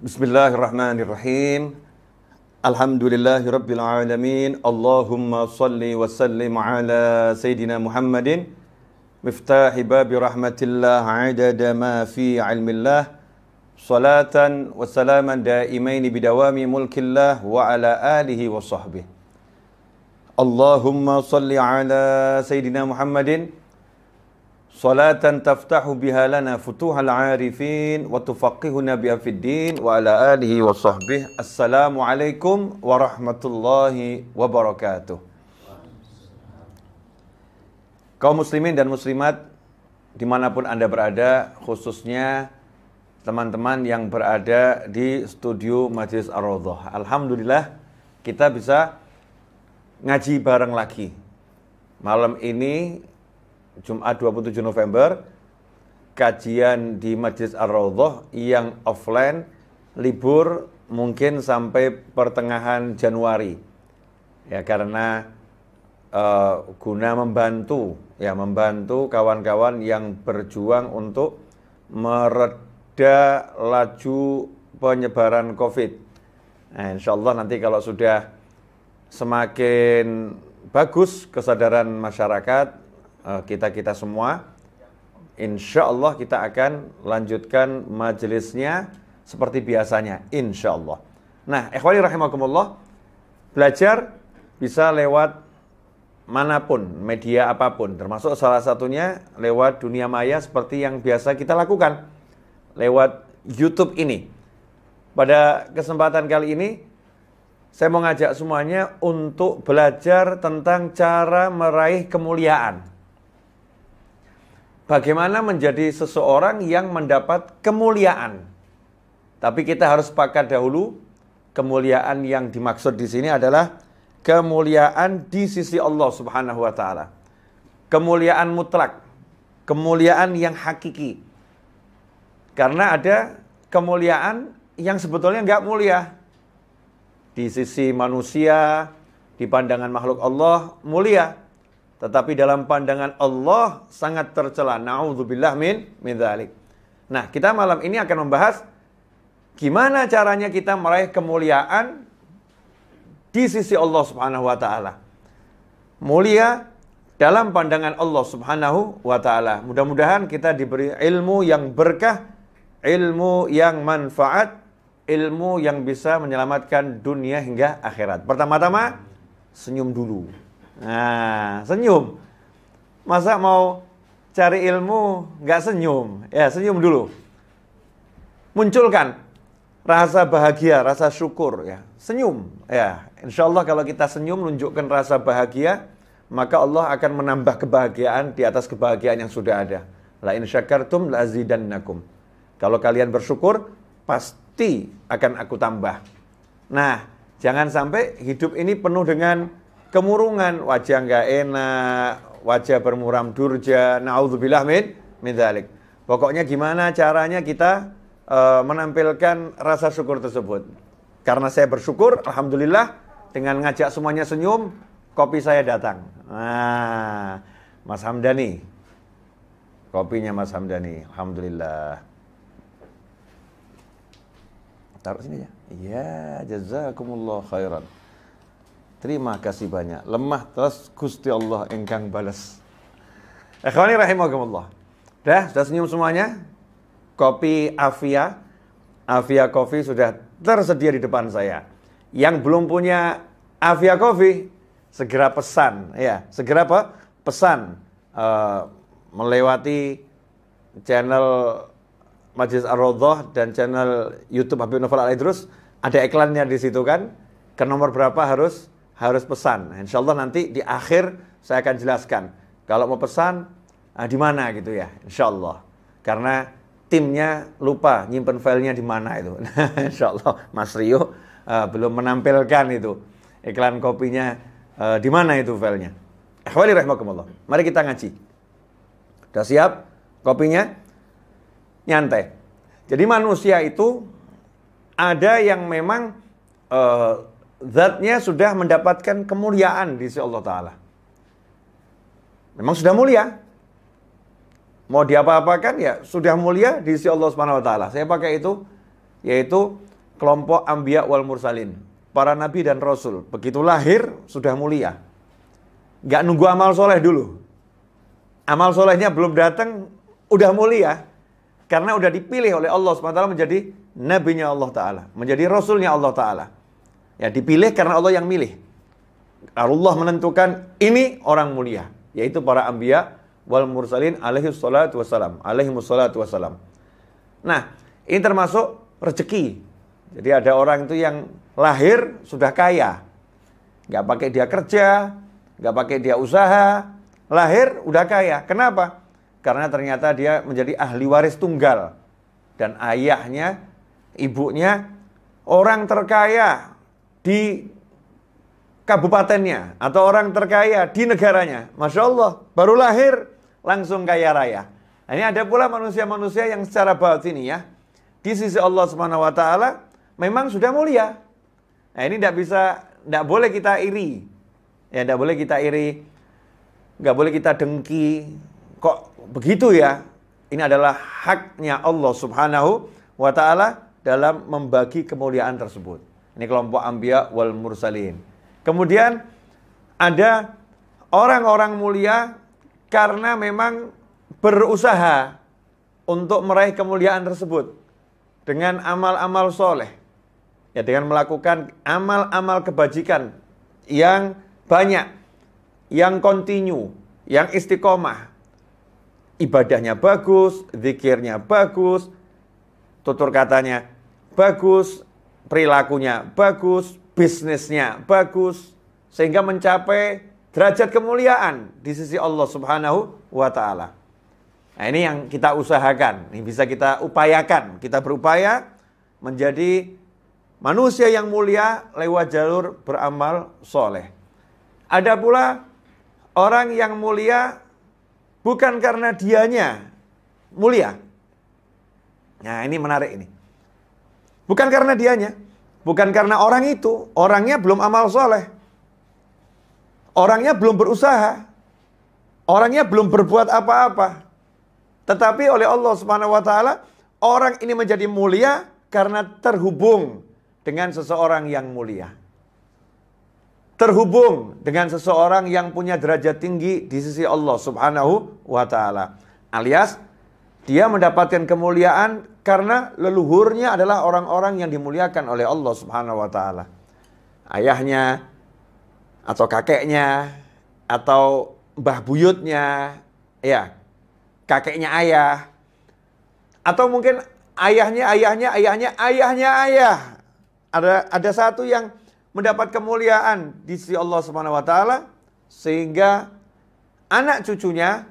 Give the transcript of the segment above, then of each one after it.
Bismillahirrahmanirrahim. Alhamdulillahirabbil alamin. Allahumma shalli wa sallim ala sayidina Muhammadin miftahi babi rahmatillah adada ma fi ilmillah. Salatan wa salaman daimaini bidawami mulkillah wa ala alihi wa sahbihi. Allahumma shalli ala sayidina Muhammadin salatan taftahu biha lana futuhal arifin wa tufaqihuna biha fid din wa ala alihi wa sahbihi. Assalamualaikum warahmatullahi wabarakatuh. Kaum muslimin dan muslimat dimanapun Anda berada, khususnya teman-teman yang berada di studio Majelis Ar-Raudhah. Alhamdulillah kita bisa ngaji bareng lagi. Malam ini Jumat 27 November, kajian di Majelis Ar-Raudhah yang offline, libur mungkin sampai pertengahan Januari. Ya, karena guna membantu kawan-kawan yang berjuang untuk mereda laju penyebaran COVID. Nah, insya Allah nanti kalau sudah semakin bagus kesadaran masyarakat, kita semua, insya Allah kita akan lanjutkan majelisnya seperti biasanya, insya Allah. Nah, ikhwani rahimakumullah, belajar bisa lewat manapun, media apapun, termasuk salah satunya lewat dunia maya seperti yang biasa kita lakukan, lewat YouTube ini. Pada kesempatan kali ini, saya mau ngajak semuanya untuk belajar tentang cara meraih kemuliaan. Bagaimana menjadi seseorang yang mendapat kemuliaan. Tapi kita harus sepakat dahulu, kemuliaan yang dimaksud di sini adalah kemuliaan di sisi Allah Subhanahu wa taala. Kemuliaan mutlak, kemuliaan yang hakiki. Karena ada kemuliaan yang sebetulnya enggak mulia. Di sisi manusia, di pandangan makhluk Allah mulia. Tetapi dalam pandangan Allah sangat tercela. Na'udzubillah min dzalik. Nah, kita malam ini akan membahas gimana caranya kita meraih kemuliaan di sisi Allah Subhanahu wa taala. Mulia dalam pandangan Allah Subhanahu wa taala. Mudah-mudahan kita diberi ilmu yang berkah, ilmu yang manfaat, ilmu yang bisa menyelamatkan dunia hingga akhirat. Pertama-tama, senyum dulu. Nah, senyum. Masa mau cari ilmu nggak senyum? Ya, senyum dulu. Munculkan rasa bahagia, rasa syukur. Ya, senyum. Ya, insya Allah kalau kita senyum menunjukkan rasa bahagia, maka Allah akan menambah kebahagiaan di atas kebahagiaan yang sudah ada. La in syakartum la azidannakum. Kalau kalian bersyukur, pasti akan aku tambah. Nah, jangan sampai hidup ini penuh dengan kemurungan, wajah nggak enak, wajah bermuram durja, na'udzubillah min dzalik. Pokoknya gimana caranya kita menampilkan rasa syukur tersebut. Karena saya bersyukur, alhamdulillah, dengan ngajak semuanya senyum, kopi saya datang. Nah, Mas Hamdani. Kopinya Mas Hamdani, alhamdulillah. Taruh sini ya. Ya, jazakumullah khairan. Terima kasih banyak. Lemah terus Gusti Allah engkang balas. Ikhwani rahimakumullah. Sudah senyum semuanya? Kopi Avia Coffee sudah tersedia di depan saya. Yang belum punya Avia Coffee, segera pesan. Ya, segera apa? Pesan. Melewati channel Majelis Ar-Raudhah dan channel YouTube Habib Novel Al-Idrus. Ada iklannya di situ kan? Ke nomor berapa harus pesan. Insya Allah nanti di akhir saya akan jelaskan. Kalau mau pesan, di mana gitu ya. Insya Allah. Karena timnya lupa nyimpen filenya di mana itu. Insya Allah Mas Rio belum menampilkan itu. Iklan kopinya di mana itu filenya. Ikhwani rahimakumullah. Mari kita ngaji. Sudah siap kopinya? Nyantai. Jadi manusia itu ada yang memang zatnya sudah mendapatkan kemuliaan di sisi Allah Ta'ala. Memang sudah mulia. Mau diapa-apakan ya sudah mulia di sisi Allah Subhanahu Wa Ta'ala. Saya pakai itu, yaitu kelompok Anbiya wal Mursalin. Para nabi dan rasul. Begitu lahir, sudah mulia. Nggak nunggu amal soleh dulu. Amal solehnya belum datang, udah mulia. Karena udah dipilih oleh Allah SWT menjadi nabinya Allah Ta'ala. Menjadi rasulnya Allah Ta'ala. Ya, dipilih karena Allah yang milih. Allah menentukan ini orang mulia. Yaitu para Anbiya wal Mursalin alaihi salatu wassalam. Nah, ini termasuk rezeki. Jadi ada orang itu yang lahir sudah kaya. Nggak pakai dia kerja, nggak pakai dia usaha. Lahir udah kaya. Kenapa? Karena ternyata dia menjadi ahli waris tunggal. Dan ayahnya, ibunya orang terkaya di kabupatennya. Atau orang terkaya di negaranya. Masya Allah, baru lahir langsung kaya raya. Nah, ini ada pula manusia-manusia yang secara batin ya. Di sisi Allah SWT memang sudah mulia. Nah, ini tidak boleh kita iri. Ya, tidak boleh kita iri. Nggak boleh kita dengki. Kok begitu ya? Ini adalah haknya Allah Subhanahu wa Ta'ala dalam membagi kemuliaan tersebut. Ini kelompok Anbiya wal Mursalin. Kemudian ada orang-orang mulia karena memang berusaha untuk meraih kemuliaan tersebut dengan amal-amal soleh. Ya, dengan melakukan amal-amal kebajikan yang banyak, yang kontinu, yang istiqomah. Ibadahnya bagus, zikirnya bagus, tutur katanya bagus, perilakunya bagus, bisnisnya bagus, sehingga mencapai derajat kemuliaan di sisi Allah Subhanahu wa Ta'ala. Nah, ini yang kita usahakan, ini bisa kita upayakan, kita berupaya menjadi manusia yang mulia lewat jalur beramal soleh. Ada pula orang yang mulia bukan karena dianya mulia. Nah, ini menarik ini. Bukan karena dianya, bukan karena orang itu, orangnya belum amal soleh. Orangnya belum berusaha. Orangnya belum berbuat apa-apa. Tetapi oleh Allah Subhanahu wa Ta'ala, orang ini menjadi mulia karena terhubung dengan seseorang yang mulia. Terhubung dengan seseorang yang punya derajat tinggi di sisi Allah Subhanahu wa Ta'ala. Alias dia mendapatkan kemuliaan karena leluhurnya adalah orang-orang yang dimuliakan oleh Allah Subhanahu wa Ta'ala. Ayahnya atau kakeknya atau mbah buyutnya, ya, kakeknya ayah, atau mungkin ayahnya. Ada satu yang mendapat kemuliaan di sisi Allah Subhanahu wa Ta'ala sehingga anak cucunya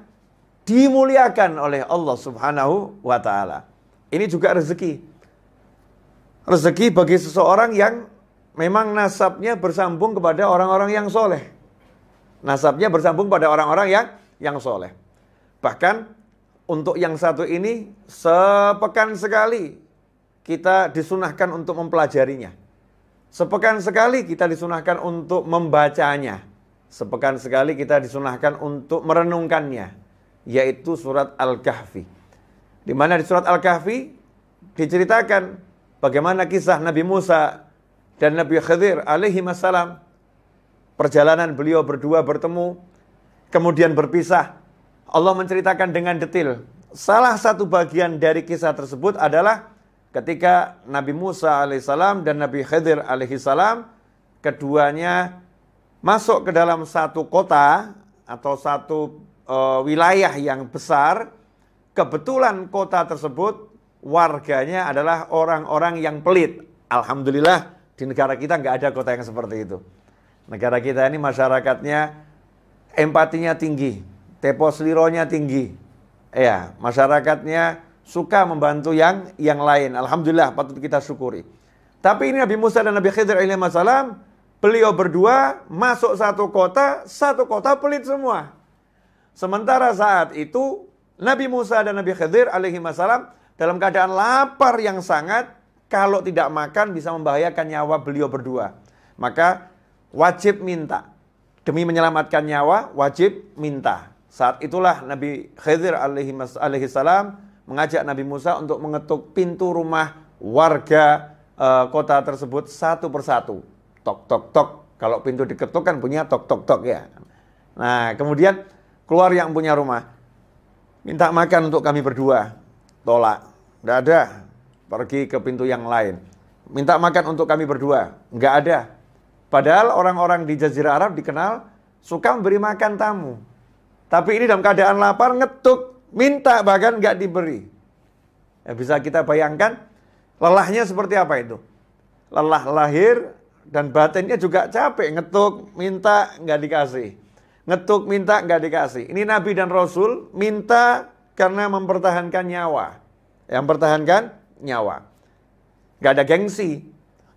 dimuliakan oleh Allah Subhanahu wa Ta'ala. Ini juga rezeki. Rezeki bagi seseorang yang memang nasabnya bersambung kepada orang-orang yang soleh. Nasabnya bersambung pada orang-orang yang soleh. Bahkan untuk yang satu ini sepekan sekali kita disunahkan untuk mempelajarinya. Sepekan sekali kita disunahkan untuk membacanya. Sepekan sekali kita disunahkan untuk merenungkannya. Yaitu surat Al-Kahfi. Di mana di surat Al-Kahfi diceritakan bagaimana kisah Nabi Musa dan Nabi Khidir alaihi wassalam. Perjalanan beliau berdua bertemu, kemudian berpisah. Allah menceritakan dengan detail. Salah satu bagian dari kisah tersebut adalah ketika Nabi Musa alaihissalam dan Nabi Khidir alaihissalam keduanya masuk ke dalam satu kota atau satu wilayah yang besar. Kebetulan kota tersebut warganya adalah orang-orang yang pelit. Alhamdulillah di negara kita nggak ada kota yang seperti itu. Negara kita ini masyarakatnya empatinya tinggi, teposlironya tinggi. Ya, masyarakatnya suka membantu yang lain. Alhamdulillah, patut kita syukuri. Tapi ini Nabi Musa dan Nabi Khidir alaihissalam, beliau berdua masuk satu kota pelit semua. Sementara saat itu Nabi Musa dan Nabi Khidir alaihissalam dalam keadaan lapar yang sangat, kalau tidak makan bisa membahayakan nyawa beliau berdua. Maka wajib minta. Demi menyelamatkan nyawa, wajib minta. Saat itulah Nabi Khidir alaihissalam mengajak Nabi Musa untuk mengetuk pintu rumah warga kota tersebut satu persatu. Tok, tok, tok. Kalau pintu diketuk kan punya tok, tok, tok ya. Nah, kemudian keluar yang punya rumah. Minta makan untuk kami berdua. Tolak. Tidak ada. Pergi ke pintu yang lain. Minta makan untuk kami berdua. Nggak ada. Padahal orang-orang di Jazirah Arab dikenal suka memberi makan tamu. Tapi ini dalam keadaan lapar, ngetuk, minta bahkan nggak diberi. Ya, bisa kita bayangkan lelahnya seperti apa itu. Lelah lahir dan batinnya juga capek. Ngetuk, minta, nggak dikasih. Ngetuk, minta, nggak dikasih. Ini Nabi dan Rasul minta karena mempertahankan nyawa. Yang mempertahankan nyawa. Nggak ada gengsi.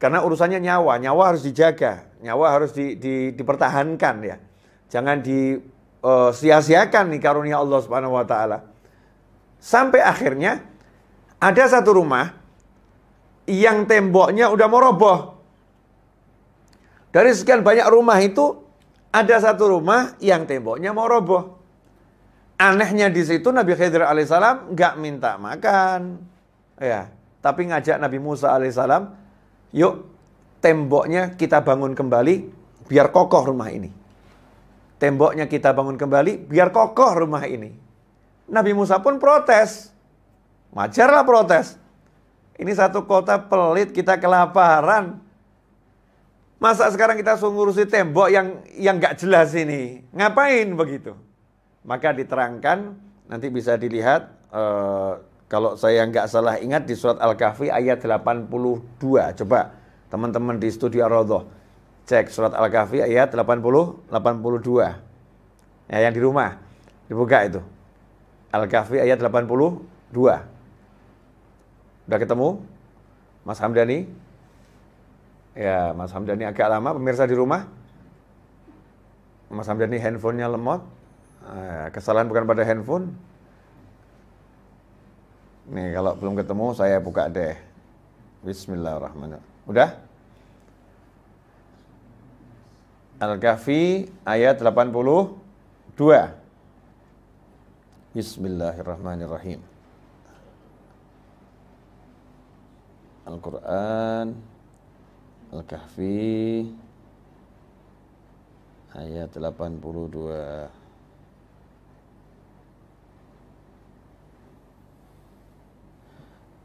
Karena urusannya nyawa. Nyawa harus dijaga. Nyawa harus dipertahankan ya. Jangan sia-siakan nih karunia Allah Subhanahu wa taala. Sampai akhirnya ada satu rumah yang temboknya udah mau roboh. Dari sekian banyak rumah itu ada satu rumah yang temboknya mau roboh. Anehnya di situ Nabi Khidir alaihissalam nggak minta makan, ya, tapi ngajak Nabi Musa alaihissalam, yuk temboknya kita bangun kembali biar kokoh rumah ini. Temboknya kita bangun kembali biar kokoh rumah ini. Nabi Musa pun protes. Wajarlah protes. Ini satu kota pelit, kita kelaparan. Masa sekarang kita suruh ngurusi tembok yang gak jelas ini? Ngapain begitu? Maka diterangkan, nanti bisa dilihat, kalau saya nggak salah ingat di surat Al-Kahfi ayat 82. Coba teman-teman di studio Ar-Raudhah cek surat Al-Kahfi ayat 82. Ya, yang di rumah dibuka itu. Al-Kahfi ayat 82. Udah ketemu? Mas Hamdani? Ya, Mas Hamdani agak lama pemirsa di rumah. Mas Hamdani handphonenya lemot. Kesalahan bukan pada handphone. Nih, kalau belum ketemu saya buka deh. Bismillahirrahmanirrahim. Udah? Al-Kahfi ayat 82. Bismillahirrahmanirrahim. Al-Quran Al-Kahfi ayat 82.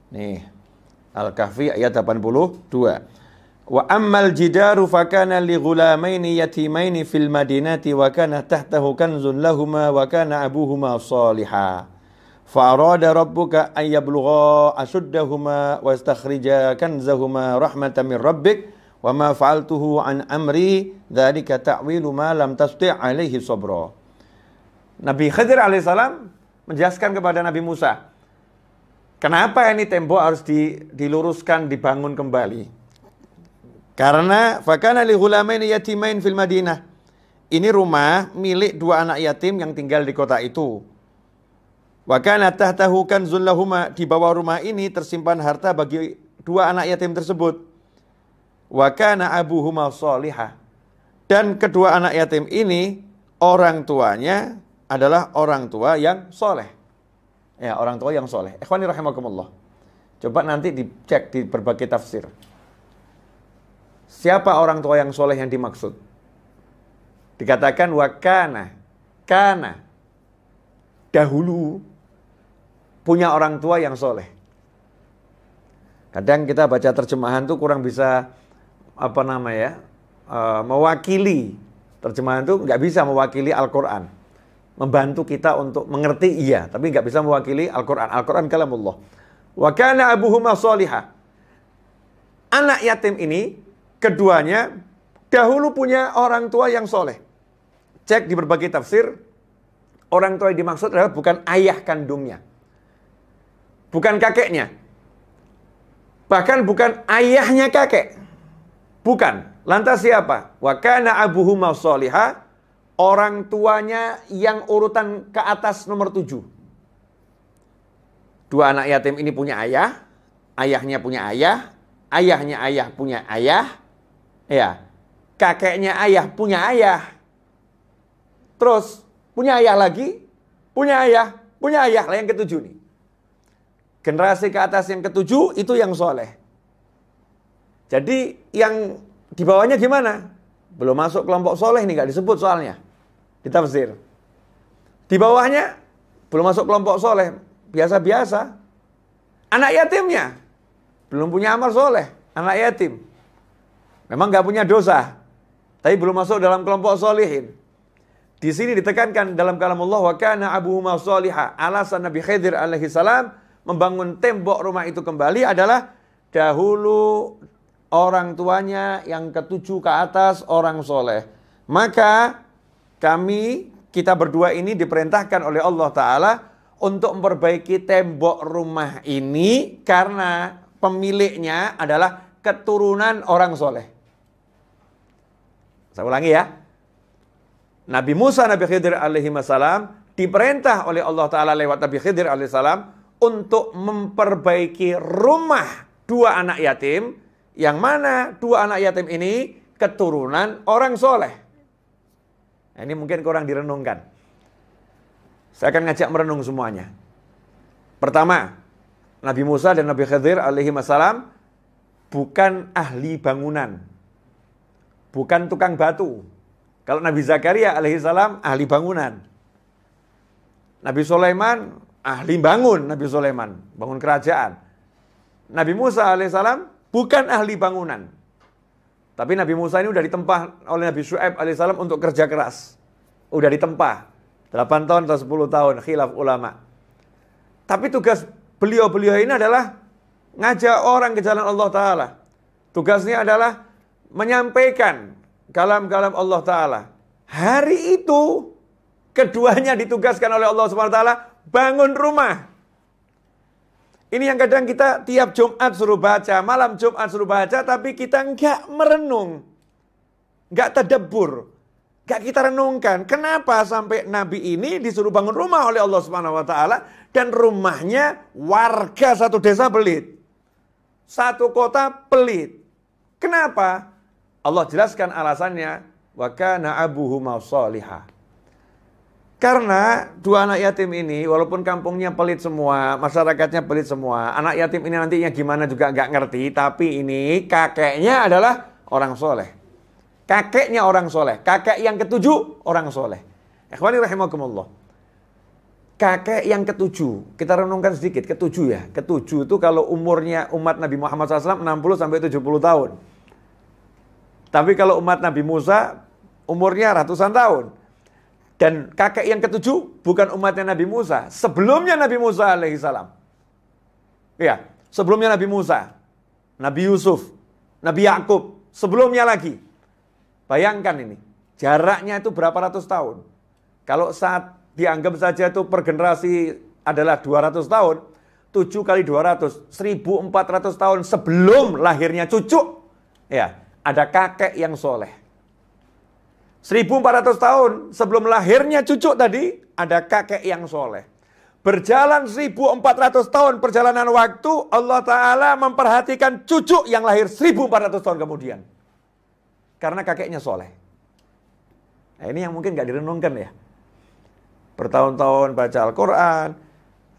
Nih, Al-Kahfi ayat 82. Wa ammal jidaru fakana li ghulamaini yatimaini fil madinati wa kana tahtahu kanzun lahuma wa kana abuhuma salihah. Fa arada rabbuka an yablugha ashuddahuma wa yastakhrija kanzahuma rahmatan min rabbik wa ma fa'altuhu an amri dzalika ta'wilu ma lam tasti' alaihi sabra. Nabi Khidir alaihissalam menjelaskan kepada Nabi Musa, kenapa ini tembok harus diluruskan, dibangun kembali? Karena fakana li ghulamaini yatimain fil Madinah. Ini rumah milik dua anak yatim yang tinggal di kota itu. Wa kana tahtahu kanzun lahuma, di bawah rumah ini tersimpan harta bagi dua anak yatim tersebut. Wa kana abuhuma shalihah. Dan kedua anak yatim ini orang tuanya adalah orang tua yang soleh. Ya, orang tua yang soleh. Ikhwani rahimakumullah. Coba nanti dicek di berbagai tafsir. Siapa orang tua yang soleh yang dimaksud? Dikatakan wakana, kana, dahulu punya orang tua yang soleh. Kadang kita baca terjemahan tuh kurang bisa mewakili. Terjemahan tuh nggak bisa mewakili Al-Quran. Membantu kita untuk mengerti iya, tapi nggak bisa mewakili Al-Quran. Al-Quran kalamullah. Wakana abuhuma sholihah. Anak yatim ini keduanya dahulu punya orang tua yang soleh. Cek di berbagai tafsir, orang tua yang dimaksud adalah bukan ayah kandungnya, bukan kakeknya, bahkan bukan ayahnya kakek, bukan. Lantas siapa? Wa kana abuhuma sholihah, orang tuanya yang urutan ke atas nomor 7. Dua anak yatim ini punya ayah, ayahnya punya ayah, ayahnya ayah punya ayah. Ya, kakeknya ayah punya ayah. Terus punya ayah lagi, punya ayah lah yang ke-7 nih. Generasi ke atas yang ke-7 itu yang soleh. Jadi yang di bawahnya gimana? Belum masuk kelompok soleh nih, nggak disebut soalnya di tafsir. Di bawahnya belum masuk kelompok soleh, biasa-biasa. Anak yatimnya belum punya amal soleh, anak yatim. Memang nggak punya dosa, tapi belum masuk dalam kelompok solihin. Di sini ditekankan dalam kalam Allah, wa kana abuhuma sholiha. Alasan Nabi Khidir alaihi salam membangun tembok rumah itu kembali adalah dahulu orang tuanya yang ketujuh ke atas orang soleh. Maka kita berdua ini diperintahkan oleh Allah Ta'ala untuk memperbaiki tembok rumah ini karena pemiliknya adalah keturunan orang soleh. Saya ulangi ya. Nabi Musa, Nabi Khidir alaihi salam diperintah oleh Allah Ta'ala lewat Nabi Khidir alaihi salam untuk memperbaiki rumah dua anak yatim, yang mana dua anak yatim ini keturunan orang soleh. Nah, ini mungkin kurang direnungkan. Saya akan ngajak merenung semuanya. Pertama, Nabi Musa dan Nabi Khidir alaihi salam bukan ahli bangunan, bukan tukang batu. Kalau Nabi Zakaria alaihi salam ahli bangunan. Nabi Sulaiman ahli bangun, Nabi Sulaiman bangun kerajaan. Nabi Musa alaihi salam bukan ahli bangunan. Tapi Nabi Musa ini udah ditempah oleh Nabi Syu'aib alaihi salam untuk kerja keras. Udah ditempah 8 tahun atau 10 tahun, khilaf ulama. Tapi tugas beliau-beliau ini adalah ngajak orang ke jalan Allah Ta'ala. Tugasnya adalah menyampaikan kalam-kalam Allah Ta'ala. Hari itu keduanya ditugaskan oleh Allah Subhanahu Wa Ta'ala bangun rumah. Ini yang kadang kita tiap Jumat suruh baca, malam Jumat suruh baca, tapi kita enggak merenung, enggak tadabbur, enggak kita renungkan. Kenapa sampai Nabi ini disuruh bangun rumah oleh Allah Subhanahu Wa Ta'ala dan rumahnya warga satu desa pelit, satu kota pelit. Kenapa? Allah jelaskan alasannya, wa kana abuhuma sholihah. Karena dua anak yatim ini, walaupun kampungnya pelit semua, masyarakatnya pelit semua, anak yatim ini nantinya gimana juga nggak ngerti, tapi ini kakeknya adalah orang soleh. Kakeknya orang soleh, kakek yang ketujuh orang soleh. Ikhwani rahimakumullah. Kakek yang ketujuh, kita renungkan sedikit, ketujuh ya. Ketujuh itu kalau umurnya umat Nabi Muhammad SAW 60-70 tahun. Tapi kalau umat Nabi Musa umurnya ratusan tahun. Dan kakek yang ketujuh bukan umatnya Nabi Musa. Sebelumnya Nabi Musa alaihissalam. Ya, sebelumnya Nabi Musa. Nabi Yusuf. Nabi Yakub. Sebelumnya lagi. Bayangkan ini. Jaraknya itu berapa ratus tahun. Kalau saat dianggap saja itu per generasi adalah 200 tahun. 7 kali 200. 1400 tahun sebelum lahirnya cucu. Ya. Ada kakek yang soleh. 1400 tahun sebelum lahirnya cucu tadi, ada kakek yang soleh. Berjalan 1400 tahun perjalanan waktu, Allah Ta'ala memperhatikan cucu yang lahir 1400 tahun kemudian. Karena kakeknya soleh. Nah, ini yang mungkin gak direnungkan ya. Bertahun-tahun baca Al-Quran,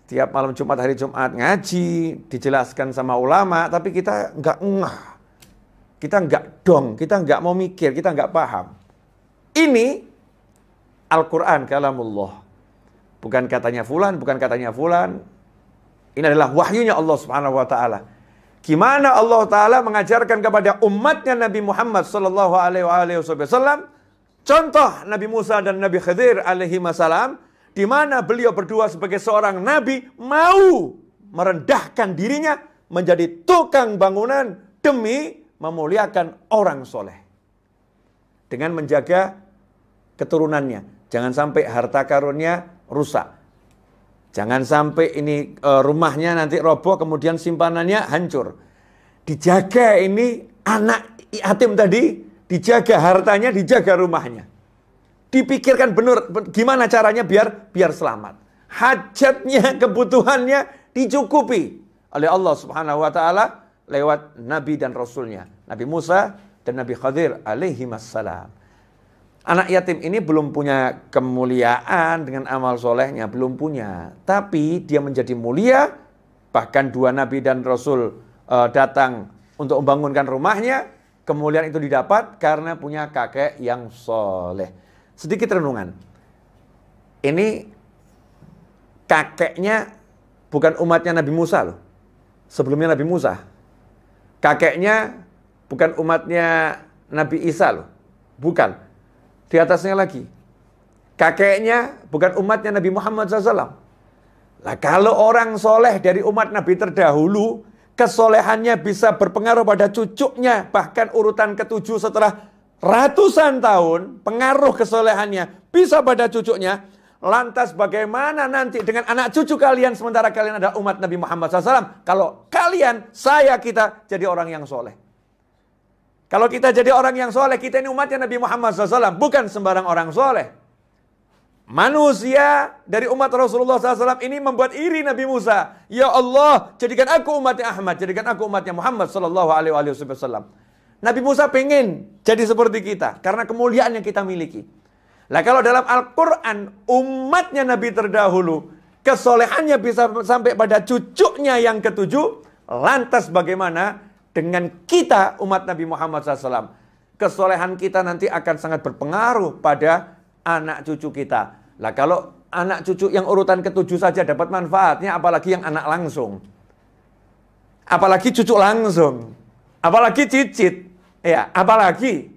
tiap malam Jumat, hari Jumat ngaji, dijelaskan sama ulama, tapi kita gak ngeh. Kita enggak dong, kita enggak mau mikir, kita enggak paham. Ini Al-Quran, kalamullah. Bukan katanya fulan, bukan katanya fulan. Ini adalah wahyunya Allah Subhanahu Wa Ta'ala. Gimana Allah Ta'ala mengajarkan kepada umatnya Nabi Muhammad Sallallahu Alaihi Wasallam. Contoh Nabi Musa dan Nabi Khidir alaihi salam, di mana beliau berdua sebagai seorang Nabi mau merendahkan dirinya menjadi tukang bangunan demi memuliakan orang soleh. Dengan menjaga keturunannya. Jangan sampai harta karunnya rusak. Jangan sampai ini rumahnya nanti roboh, kemudian simpanannya hancur. Dijaga ini anak yatim tadi, dijaga hartanya, dijaga rumahnya. Dipikirkan benar gimana caranya biar selamat. Hajatnya, kebutuhannya dicukupi oleh Allah Subhanahu Wa Ta'ala lewat Nabi dan Rasulnya, Nabi Musa dan Nabi Khidir alaihi salam. Anak yatim ini belum punya kemuliaan dengan amal solehnya, belum punya. Tapi dia menjadi mulia, bahkan dua Nabi dan Rasul datang untuk membangunkan rumahnya, kemuliaan itu didapat karena punya kakek yang soleh. Sedikit renungan. Ini kakeknya bukan umatnya Nabi Musa loh. Sebelumnya Nabi Musa. Kakeknya bukan umatnya Nabi Isa loh. Bukan. Di atasnya lagi. Kakeknya bukan umatnya Nabi Muhammad SAW. Nah, kalau orang soleh dari umat Nabi terdahulu, kesolehannya bisa berpengaruh pada cucunya, bahkan urutan ketujuh setelah ratusan tahun, pengaruh kesolehannya bisa pada cucunya. Lantas bagaimana nanti dengan anak cucu kalian sementara kalian adalah umat Nabi Muhammad SAW? Kalau kalian, kita jadi orang yang soleh. Kalau kita jadi orang yang soleh, kita ini umatnya Nabi Muhammad SAW, bukan sembarang orang soleh. Manusia dari umat Rasulullah SAW ini membuat iri Nabi Musa. Ya Allah, jadikan aku umatnya Ahmad, jadikan aku umatnya Muhammad SAW. Nabi Musa pengen jadi seperti kita karena kemuliaan yang kita miliki. Nah, kalau dalam Al-Quran umatnya Nabi terdahulu kesolehannya bisa sampai pada cucunya yang ketujuh, lantas bagaimana dengan kita umat Nabi Muhammad SAW? Kesolehan kita nanti akan sangat berpengaruh pada anak cucu kita. Lah kalau anak cucu yang urutan ketujuh saja dapat manfaatnya, apalagi yang anak langsung. Apalagi cucu langsung. Apalagi cicit. Ya, apalagi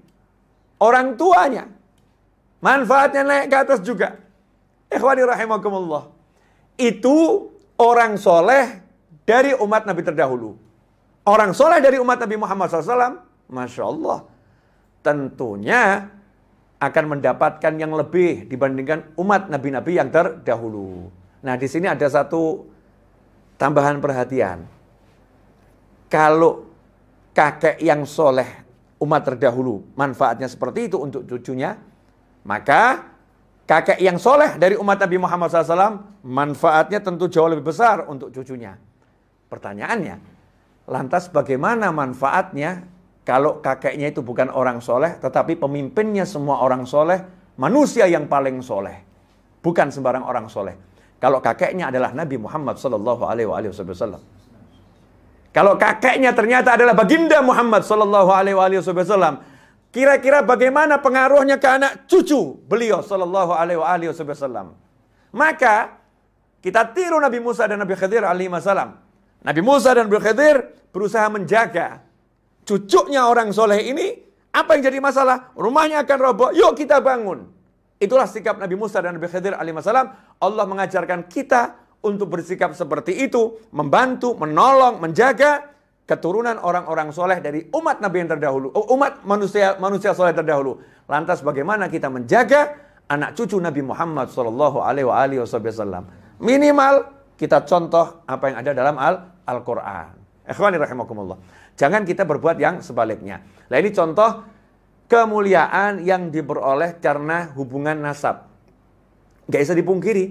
orang tuanya. Manfaatnya naik ke atas juga. Ikhwani rahimakumullah. Itu orang soleh dari umat Nabi terdahulu. Orang soleh dari umat Nabi Muhammad SAW, Masya Allah, tentunya akan mendapatkan yang lebih dibandingkan umat nabi-nabi yang terdahulu. Nah, di sini ada satu tambahan perhatian. Kalau kakek yang soleh umat terdahulu manfaatnya seperti itu untuk cucunya, maka kakek yang soleh dari umat Nabi Muhammad SAW manfaatnya tentu jauh lebih besar untuk cucunya. Pertanyaannya, lantas bagaimana manfaatnya kalau kakeknya itu bukan orang soleh, tetapi pemimpinnya semua orang soleh, manusia yang paling soleh, bukan sembarang orang soleh. Kalau kakeknya adalah Nabi Muhammad SAW. Kalau kakeknya ternyata adalah baginda Muhammad SAW, kira-kira bagaimana pengaruhnya ke anak cucu beliau SAW? Maka kita tiru Nabi Musa dan Nabi Khidir alaihissalam. Nabi Musa dan Nabi Khidir berusaha menjaga cucunya orang soleh ini. Apa yang jadi masalah? Rumahnya akan roboh, yuk kita bangun. Itulah sikap Nabi Musa dan Nabi Khidir alaihissalam. Allah mengajarkan kita untuk bersikap seperti itu, membantu, menolong, menjaga keturunan orang-orang soleh dari umat Nabi yang terdahulu, umat manusia soleh terdahulu. Lantas bagaimana kita menjaga anak cucu Nabi Muhammad SAW? Minimal kita contoh apa yang ada dalam Al-Quran. Ikhwani rahimakumullah. Jangan kita berbuat yang sebaliknya. Nah, ini contoh kemuliaan yang diperoleh karena hubungan nasab. Gak bisa dipungkiri.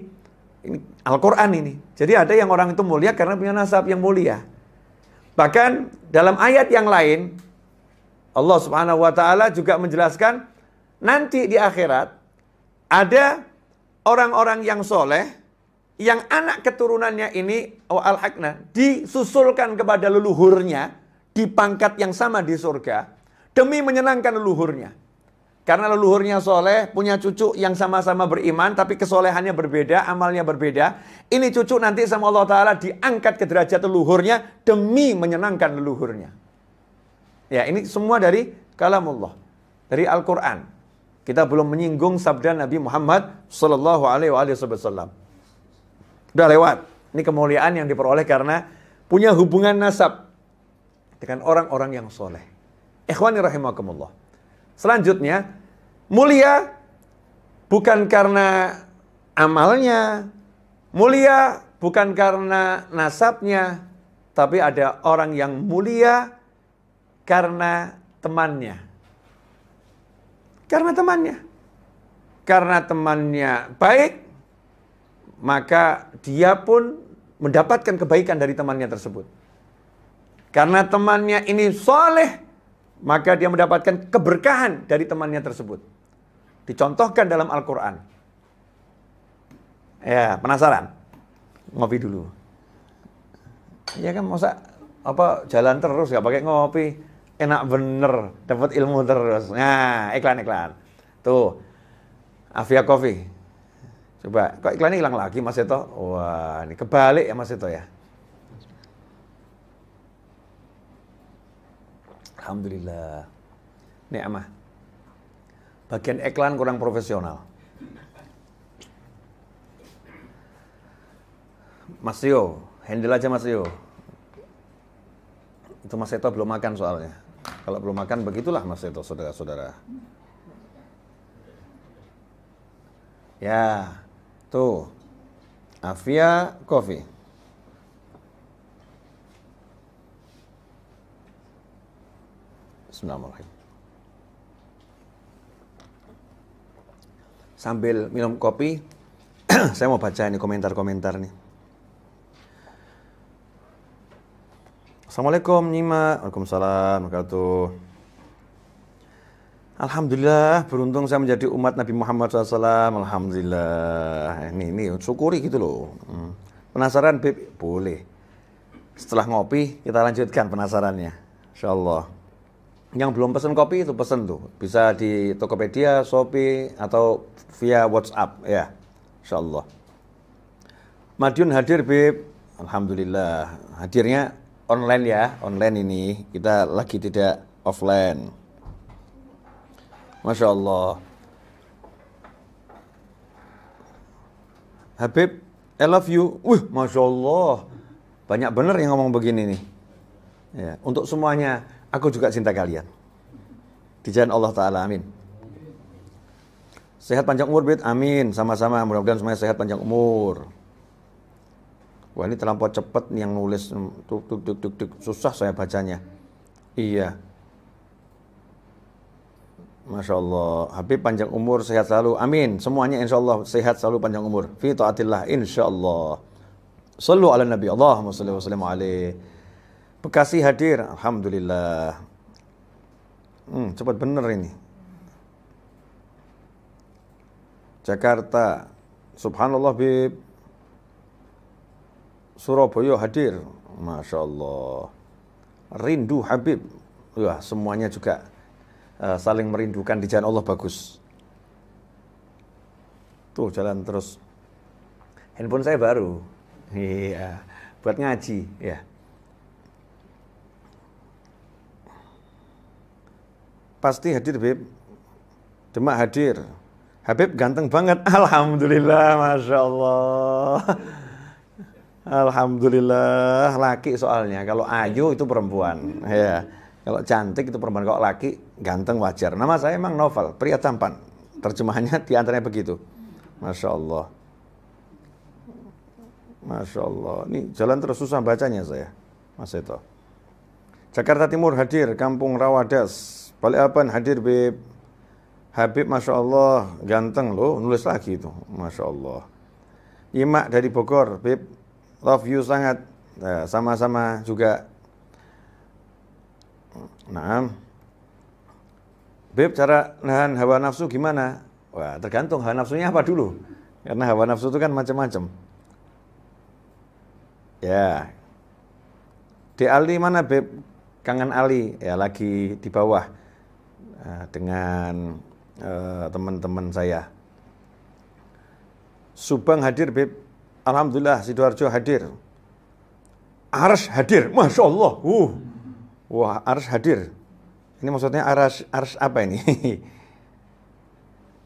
Ini Al-Quran ini. Jadi ada yang orang itu mulia karena punya nasab yang mulia. Bahkan dalam ayat yang lain, Allah Subhanahu wa Ta'ala juga menjelaskan nanti di akhirat ada orang-orang yang soleh yang anak keturunannya ini al-hakna disusulkan kepada leluhurnya di pangkat yang sama di surga demi menyenangkan leluhurnya. Karena leluhurnya soleh, punya cucu yang sama-sama beriman, tapi kesolehannya berbeda, amalnya berbeda. Ini cucu nanti sama Allah Ta'ala diangkat ke derajat leluhurnya demi menyenangkan leluhurnya. Ya, ini semua dari kalamullah, dari Al-Quran. Kita belum menyinggung sabda Nabi Muhammad Sallallahu Alaihi Wasallam. Udah lewat. Ini kemuliaan yang diperoleh karena punya hubungan nasab dengan orang-orang yang soleh. Ikhwani rahimakumullah. Selanjutnya, mulia bukan karena amalnya, mulia bukan karena nasabnya, tapi ada orang yang mulia karena temannya. Karena temannya. Karena temannya baik, maka dia pun mendapatkan kebaikan dari temannya tersebut. Karena temannya ini soleh, maka dia mendapatkan keberkahan dari temannya tersebut. Dicontohkan dalam Al-Quran. Ya, penasaran? Ngopi dulu. Ya kan, masa apa jalan terus, nggak pakai ngopi. Enak bener, dapat ilmu terus. Nah, iklan. Tuh, Avia Coffee. Coba, kok iklannya hilang lagi Mas Seto? Wah, ini kebalik ya Mas Seto ya. Alhamdulillah. Ni'mah. Bagian iklan kurang profesional. Mas Yo, handle aja Mas Yo. Itu Mas Seto belum makan soalnya. Kalau belum makan begitulah Mas Seto, saudara-saudara. Ya, tuh. Avia Coffee. Bismillahirrahmanirrahim. Sambil minum kopi, saya mau baca ini komentar-komentar nih. Assalamualaikum Nyima. Waalaikumsalam wabarakatuh. Alhamdulillah, beruntung saya menjadi umat Nabi Muhammad SAW. Alhamdulillah. Ini syukuri gitu loh. Penasaran Beb? Boleh. Setelah ngopi kita lanjutkan penasarannya. Insyaallah. Yang belum pesen kopi itu pesen tuh. Bisa di Tokopedia, Shopee atau via WhatsApp ya. Insyaallah. Madiun hadir Beb. Alhamdulillah. Hadirnya online ya, online ini. Kita lagi tidak offline. Masya Allah. Habib, I love you. Masya Allah. Banyak bener yang ngomong begini nih. Ya, untuk semuanya, aku juga cinta kalian. Di jalan Allah Ta'ala, amin. Sehat panjang umur, Bid. Amin. Sama-sama, mudah-mudahan semuanya sehat panjang umur. Wah, ini terlampau cepat nih yang nulis. Tuk. Susah saya bacanya. Iya. Masya Allah. Habib panjang umur, sehat selalu. Amin. Semuanya insya Allah sehat selalu panjang umur. Fi ta'atillah insya Allah. Sallu ala Nabi. Allahumma salli wa sallim alaih. Bekasi hadir. Alhamdulillah. Cepat bener ini. Jakarta. Subhanallah Bib. Surabaya hadir. Masya Allah. Rindu Habib. Wah, semuanya juga saling merindukan di jalan Allah, bagus. Tuh jalan terus. Handphone saya baru. Iya, buat ngaji ya. Pasti hadir Bib. Demak hadir. Habib ganteng banget. Alhamdulillah, Masya Allah. Alhamdulillah. Laki soalnya. Kalau ayu itu perempuan. Ya. Kalau cantik itu perempuan, kalau laki ganteng wajar. Nama saya emang Novel, pria tampan. Terjemahannya diantaranya begitu. Masya Allah. Masya Allah. Ini jalan terus susah bacanya saya. Mas Seto. Jakarta Timur hadir, Kampung Rawadas. Balikpapan hadir Beb. Habib Masya Allah, ganteng loh, nulis lagi itu. Masya Allah. Imak dari Bogor, Beb. Love you sangat. Nah, sama-sama juga. Nah, Beb, cara nahan hawa nafsu gimana? Wah, tergantung hawa nafsunya apa dulu. Karena hawa nafsu itu kan macam-macam. Ya. Di Ali mana, Beb? Kangen Ali. Ya, lagi di bawah. Dengan teman-teman saya. Subang hadir, Beb. Alhamdulillah, Sidoarjo hadir. Arsy hadir. Masya Allah. Wah, Arsy hadir. Ini maksudnya Arsy apa ini?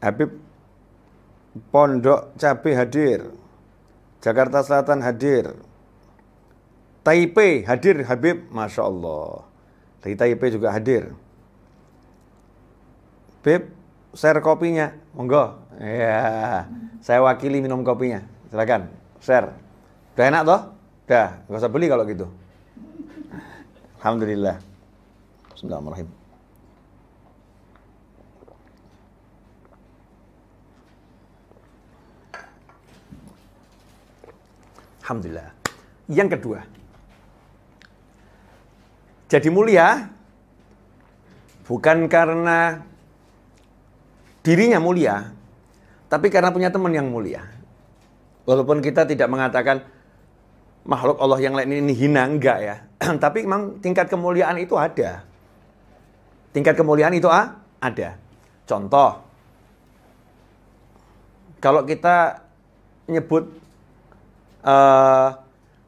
Habib Pondok Cabe hadir. Jakarta Selatan hadir. Taipei hadir Habib. Masya Allah. Dari Taipei juga hadir. Beb, share kopinya. Monggo. Ya, saya wakili minum kopinya. Silakan, share. Udah enak toh? Udah, nggak usah beli kalau gitu. Alhamdulillah. Bismillahirrahmanirrahim. Alhamdulillah. Yang kedua, jadi mulia bukan karena dirinya mulia, tapi karena punya teman yang mulia. Walaupun kita tidak mengatakan makhluk Allah yang lain ini hina, enggak ya. Tapi memang tingkat kemuliaan itu ada. Tingkat kemuliaan itu ada. Contoh, kalau kita nyebut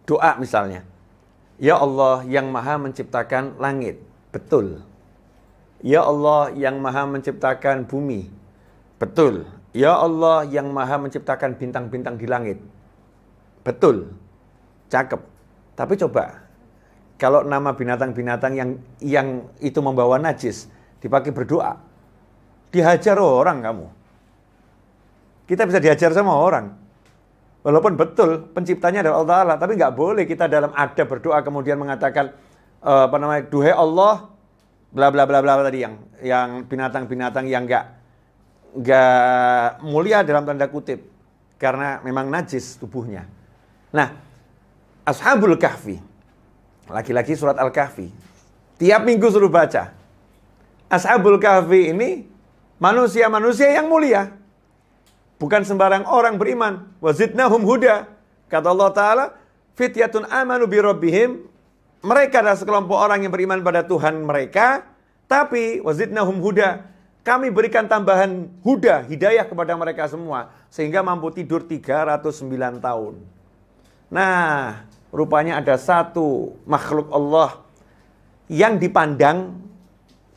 doa misalnya, ya Allah yang maha menciptakan langit, betul. Ya Allah yang maha menciptakan bumi, betul. Ya Allah yang maha menciptakan bintang-bintang di langit, betul. Cakep. Tapi coba, kalau nama binatang-binatang yang itu membawa najis dipakai berdoa, dihajar orang kamu. Kita bisa dihajar sama orang. Walaupun betul penciptanya adalah Allah Ta'ala, tapi nggak boleh kita dalam adab berdoa kemudian mengatakan duhai Allah bla bla bla bla tadi yang binatang-binatang yang nggak mulia dalam tanda kutip karena memang najis tubuhnya. Nah, Ashabul Kahfi, lagi-lagi surat Al-Kahfi, tiap minggu suruh baca. Ashabul Kahfi ini manusia-manusia yang mulia. Bukan sembarang orang beriman. Wazidnahum huda. Kata Allah Ta'ala, fityatun amanu bi rabbihim. Mereka adalah sekelompok orang yang beriman pada Tuhan mereka. Tapi wazidnahum huda. Kami berikan tambahan huda, hidayah kepada mereka semua. Sehingga mampu tidur 309 tahun. Nah, rupanya ada satu makhluk Allah yang dipandang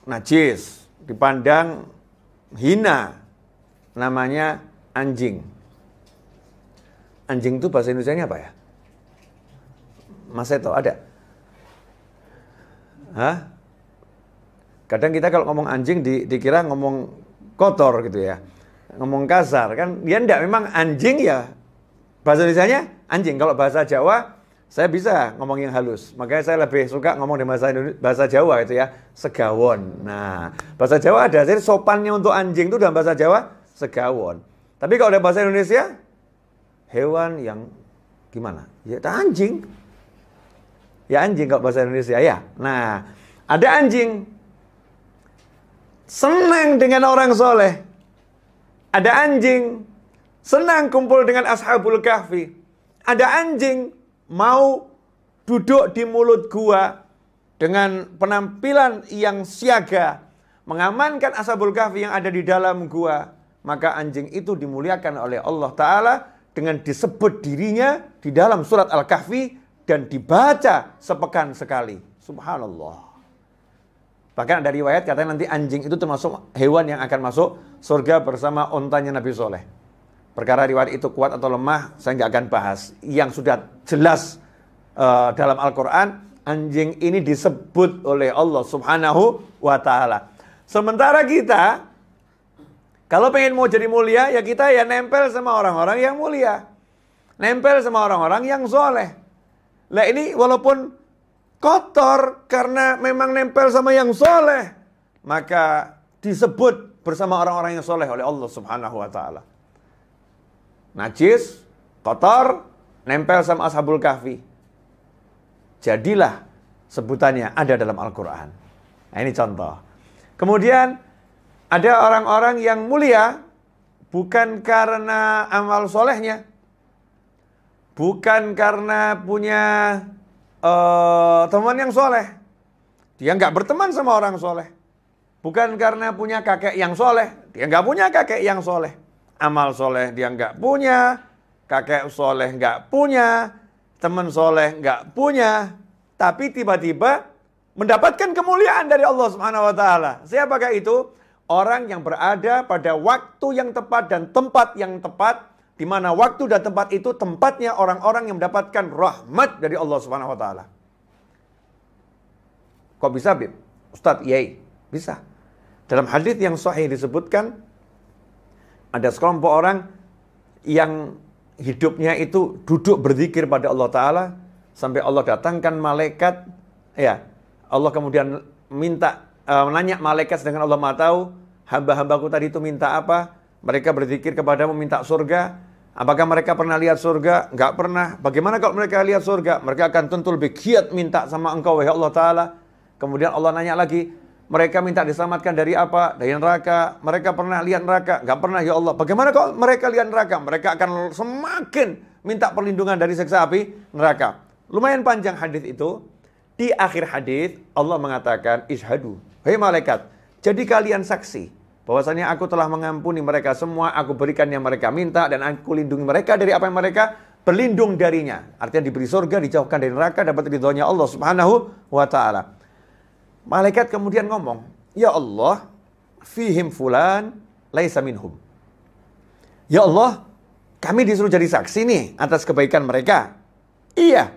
najis, dipandang hina. Namanya anjing. Anjing itu bahasa Indonesianya apa ya? Mas Eto, ada? Hah? Kadang kita kalau ngomong anjing dikira ngomong kotor gitu ya. Ngomong kasar. Kan dia enggak, memang anjing ya. Bahasa Indonesianya anjing. Kalau bahasa Jawa, saya bisa ngomong yang halus. Makanya saya lebih suka ngomong di bahasa Jawa itu ya. Segawon. Nah, bahasa Jawa ada. Jadi sopannya untuk anjing itu dalam bahasa Jawa, segawon. Tapi kalau ada bahasa Indonesia, hewan yang gimana? Ya anjing. Ya anjing kalau bahasa Indonesia ya. Nah, ada anjing senang dengan orang soleh. Ada anjing senang kumpul dengan Ashabul Kahfi. Ada anjing mau duduk di mulut gua dengan penampilan yang siaga, mengamankan Ashabul Kahfi yang ada di dalam gua. Maka anjing itu dimuliakan oleh Allah Ta'ala dengan disebut dirinya di dalam surat Al-Kahfi dan dibaca sepekan sekali. Subhanallah. Bahkan ada riwayat katanya nanti anjing itu termasuk hewan yang akan masuk surga bersama ontanya Nabi Soleh. Perkara riwayat itu kuat atau lemah, saya nggak akan bahas. Yang sudah jelas dalam Al-Quran, anjing ini disebut oleh Allah Subhanahu wa Ta'ala. Sementara kita, kalau pengen mau jadi mulia, ya kita ya nempel sama orang-orang yang mulia. Nempel sama orang-orang yang soleh. Lah ini walaupun kotor karena memang nempel sama yang soleh, maka disebut bersama orang-orang yang soleh oleh Allah Subhanahu wa Ta'ala. Najis, kotor, nempel sama Ashabul Kahfi. Jadilah sebutannya ada dalam Al-Quran. Nah ini contoh. Kemudian ada orang-orang yang mulia bukan karena amal solehnya, bukan karena punya teman yang soleh. Dia nggak berteman sama orang soleh. Bukan karena punya kakek yang soleh. Dia nggak punya kakek yang soleh. Amal soleh dia nggak punya. Kakek soleh nggak punya. Teman soleh nggak punya. Tapi tiba-tiba mendapatkan kemuliaan dari Allah Subhanahu wa Ta'ala. Siapakah itu? Orang yang berada pada waktu yang tepat dan tempat yang tepat, di mana waktu dan tempat itu tempatnya orang-orang yang mendapatkan rahmat dari Allah Subhanahu wa Ta'ala. Kok bisa, Bib? Ustadz, yai, bisa. Dalam hadis yang sahih disebutkan ada sekelompok orang yang hidupnya itu duduk berzikir pada Allah Ta'ala sampai Allah datangkan malaikat, ya. Allah kemudian menanya malaikat, sedangkan Allah Maha tahu hamba-hambaku tadi itu minta apa. Mereka berzikir kepadamu minta surga. Apakah mereka pernah lihat surga? Enggak pernah. Bagaimana kalau mereka lihat surga? Mereka akan tentu lebih giat minta sama engkau wahai Allah Ta'ala. Kemudian Allah nanya lagi, mereka minta diselamatkan dari apa? Dari neraka. Mereka pernah lihat neraka? Enggak pernah ya Allah. Bagaimana kalau mereka lihat neraka? Mereka akan semakin minta perlindungan dari siksa api neraka. Lumayan panjang hadis itu. Di akhir hadis Allah mengatakan, "Ishhadu, hei malaikat, jadi kalian saksi bahwasanya aku telah mengampuni mereka semua, aku berikan yang mereka minta dan aku lindungi mereka dari apa yang mereka berlindung darinya." Artinya diberi surga, dijauhkan dari neraka, dapat ridhonya Allah Subhanahu wa taala. Malaikat kemudian ngomong, "Ya Allah, fihim fulan laisa minhum." Ya Allah, kami disuruh jadi saksi nih atas kebaikan mereka. Iya.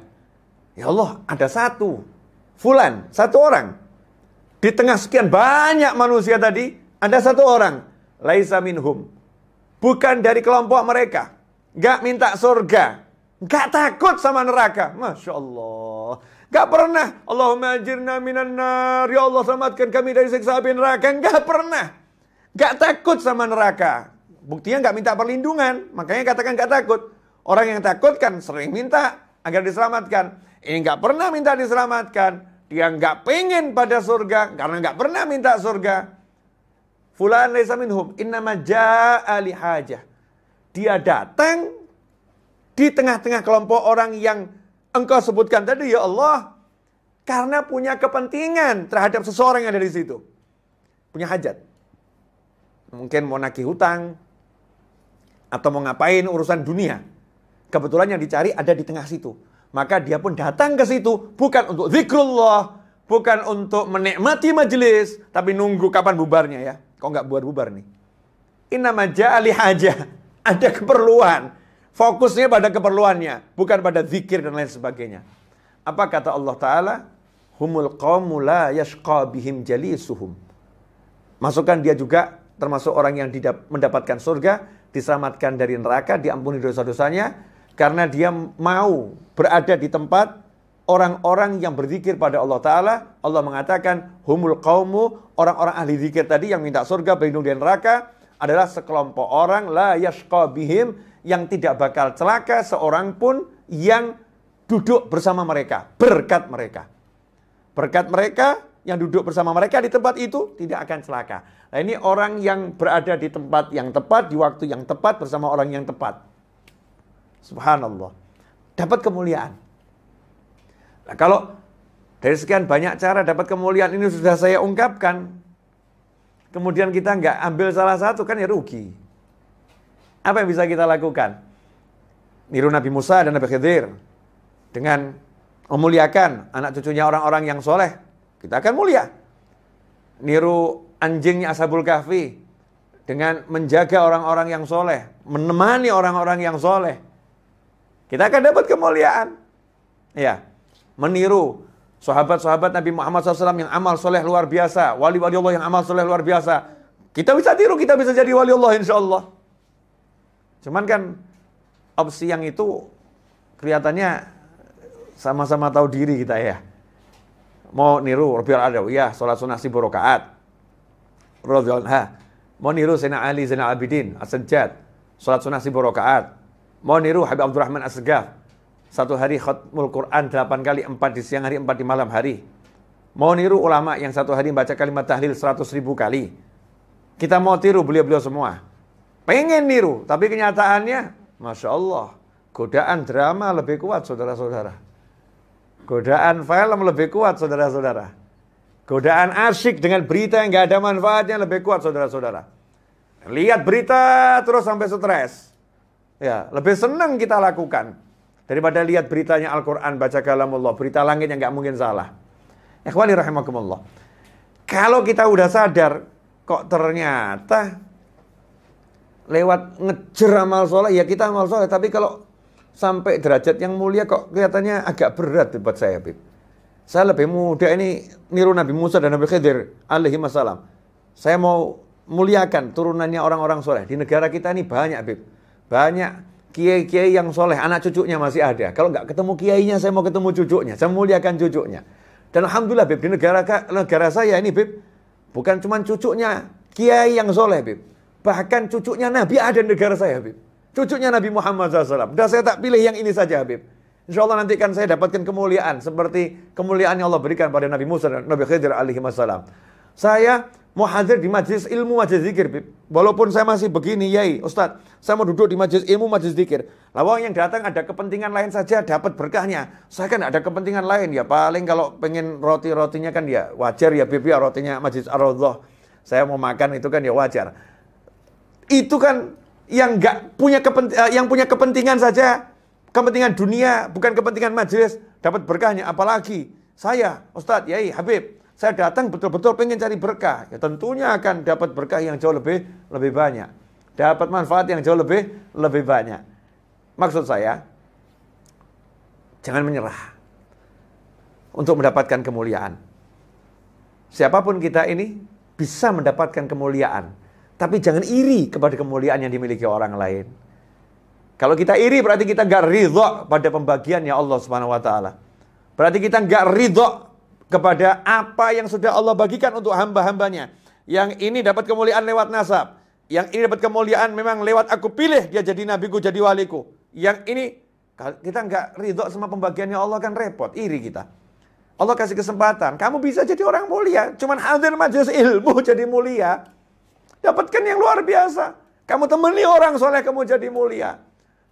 Ya Allah, ada satu fulan, satu orang. Di tengah sekian banyak manusia tadi, ada satu orang. Laisa minhum. Bukan dari kelompok mereka. Gak minta surga. Gak takut sama neraka. Masya Allah. Gak pernah. Allahumma ajirna minan nar. Ya Allah, selamatkan kami dari siksa api neraka. Gak pernah. Gak takut sama neraka. Buktinya gak minta perlindungan. Makanya katakan gak takut. Orang yang takut kan sering minta agar diselamatkan. Ini gak pernah minta diselamatkan. Dia gak pengen pada surga karena gak pernah minta surga. Fulan laisa minhum. Innama ja'a li hajah. Dia datang di tengah-tengah kelompok orang yang engkau sebutkan tadi, ya Allah, karena punya kepentingan terhadap seseorang yang ada di situ. Punya hajat. Mungkin mau nagih hutang, atau mau ngapain urusan dunia. Kebetulan yang dicari ada di tengah situ. Maka dia pun datang ke situ, bukan untuk zikrullah, bukan untuk menikmati majelis, tapi nunggu kapan bubarnya ya. Kok nggak buat bubar nih? Innama ja'a li hajah. Ada keperluan. Fokusnya pada keperluannya, bukan pada zikir dan lain sebagainya. Apa kata Allah Ta'ala? Humul qawmu la yashqa bihim jalisuhum. Masukkan dia juga termasuk orang yang mendapatkan surga, diselamatkan dari neraka, diampuni dosa-dosanya, karena dia mau berada di tempat orang-orang yang berzikir pada Allah Ta'ala. Allah mengatakan, humul qawmu, orang-orang ahli zikir tadi yang minta surga, berlindung dari neraka, adalah sekelompok orang, la yashqa bihim, yang tidak bakal celaka seorang pun yang duduk bersama mereka, berkat mereka. Berkat mereka yang duduk bersama mereka di tempat itu tidak akan celaka. Nah, ini orang yang berada di tempat yang tepat, di waktu yang tepat, bersama orang yang tepat. Subhanallah. Dapat kemuliaan. Nah, kalau dari sekian banyak cara dapat kemuliaan ini sudah saya ungkapkan, kemudian kita nggak ambil salah satu, kan ya rugi. Apa yang bisa kita lakukan? Niru Nabi Musa dan Nabi Khidir dengan memuliakan anak cucunya orang-orang yang soleh, kita akan mulia. Niru anjingnya Ashabul Kahfi dengan menjaga orang-orang yang soleh, menemani orang-orang yang soleh, kita akan dapat kemuliaan. Ya, meniru sahabat-sahabat Nabi Muhammad SAW yang amal soleh luar biasa, wali-wali Allah yang amal soleh luar biasa. Kita bisa tiru, kita bisa jadi wali Allah insya Allah. Cuman kan opsi yang itu kelihatannya sama-sama tahu diri kita ya. Mau niru Rabi'ul Adawiyah, sholat sunnah 10 rakaat. Mau niru Sayyidina Ali Zainal Abidin As-Sajjad, sholat sunnah 10 rakaat. Mau niru Habib Abdurrahman As-Segaf, satu hari khatmul Quran 8 kali, 4 di siang hari, 4 di malam hari. Mau niru ulama yang satu hari baca kalimat tahlil 100.000 kali. Kita mau tiru beliau-beliau semua. Pengen niru, tapi kenyataannya, Masya Allah, godaan drama lebih kuat, saudara-saudara. Godaan film lebih kuat, saudara-saudara. Godaan asyik dengan berita yang gak ada manfaatnya lebih kuat, saudara-saudara. Lihat berita terus sampai stres. Ya, lebih senang kita lakukan daripada lihat beritanya Al-Quran, baca kalamullah, berita langit yang gak mungkin salah. Ikhwani rahimakumullah. Kalau kita udah sadar, kok ternyata lewat ngejar amal soleh, ya kita amal soleh. Tapi kalau sampai derajat yang mulia kok kelihatannya agak berat buat saya, Bib. Saya lebih muda ini niru Nabi Musa dan Nabi Khidir alaihi wassalam. Saya mau muliakan turunannya orang-orang soleh. Di negara kita ini banyak, Bib. Banyak kiai-kiai yang soleh, anak cucunya masih ada. Kalau nggak ketemu kiainya, saya mau ketemu cucunya. Saya muliakan cucunya. Dan alhamdulillah, Bib, di negara saya ini, Bib, bukan cuma cucunya kiai yang soleh, Bib. Bahkan cucunya Nabi ada di negara saya, Habib. Cucunya Nabi Muhammad SAW. Dan saya tak pilih yang ini saja, Habib. Insya Allah nanti kan saya dapatkan kemuliaan seperti kemuliaan yang Allah berikan pada Nabi Musa dan Nabi Khidir alaihi wassalam. Saya mau hadir di majelis ilmu, majelis zikir, Bib. Walaupun saya masih begini, Yai, Ustadz, saya mau duduk di majelis ilmu, majelis zikir. Lawang yang datang ada kepentingan lain saja, dapat berkahnya. Saya kan ada kepentingan lain, ya paling kalau pengen roti-rotinya kan ya wajar ya, Bib, ya rotinya majelis Ar-Raudhah. Saya mau makan itu kan ya wajar. Itu kan yang yang punya kepentingan saja, kepentingan dunia, bukan kepentingan majelis, dapat berkahnya. Apalagi saya, Ustadz, Yai, Habib, saya datang betul-betul pengen cari berkah. Ya tentunya akan dapat berkah yang jauh lebih banyak. Dapat manfaat yang jauh lebih banyak. Maksud saya, jangan menyerah untuk mendapatkan kemuliaan. Siapapun kita ini bisa mendapatkan kemuliaan. Tapi jangan iri kepada kemuliaan yang dimiliki orang lain. Kalau kita iri berarti kita nggak ridho pada pembagiannya Allah Subhanahu wa Ta'ala. Berarti kita nggak ridho kepada apa yang sudah Allah bagikan untuk hamba-hambanya. Yang ini dapat kemuliaan lewat nasab. Yang ini dapat kemuliaan memang lewat aku pilih dia jadi nabiku, jadi waliku. Yang ini kita nggak ridho sama pembagiannya Allah, kan repot, iri kita. Allah kasih kesempatan, kamu bisa jadi orang mulia. Cuman hadir majelis ilmu jadi mulia. Dapatkan yang luar biasa. Kamu temani orang soleh, kamu jadi mulia.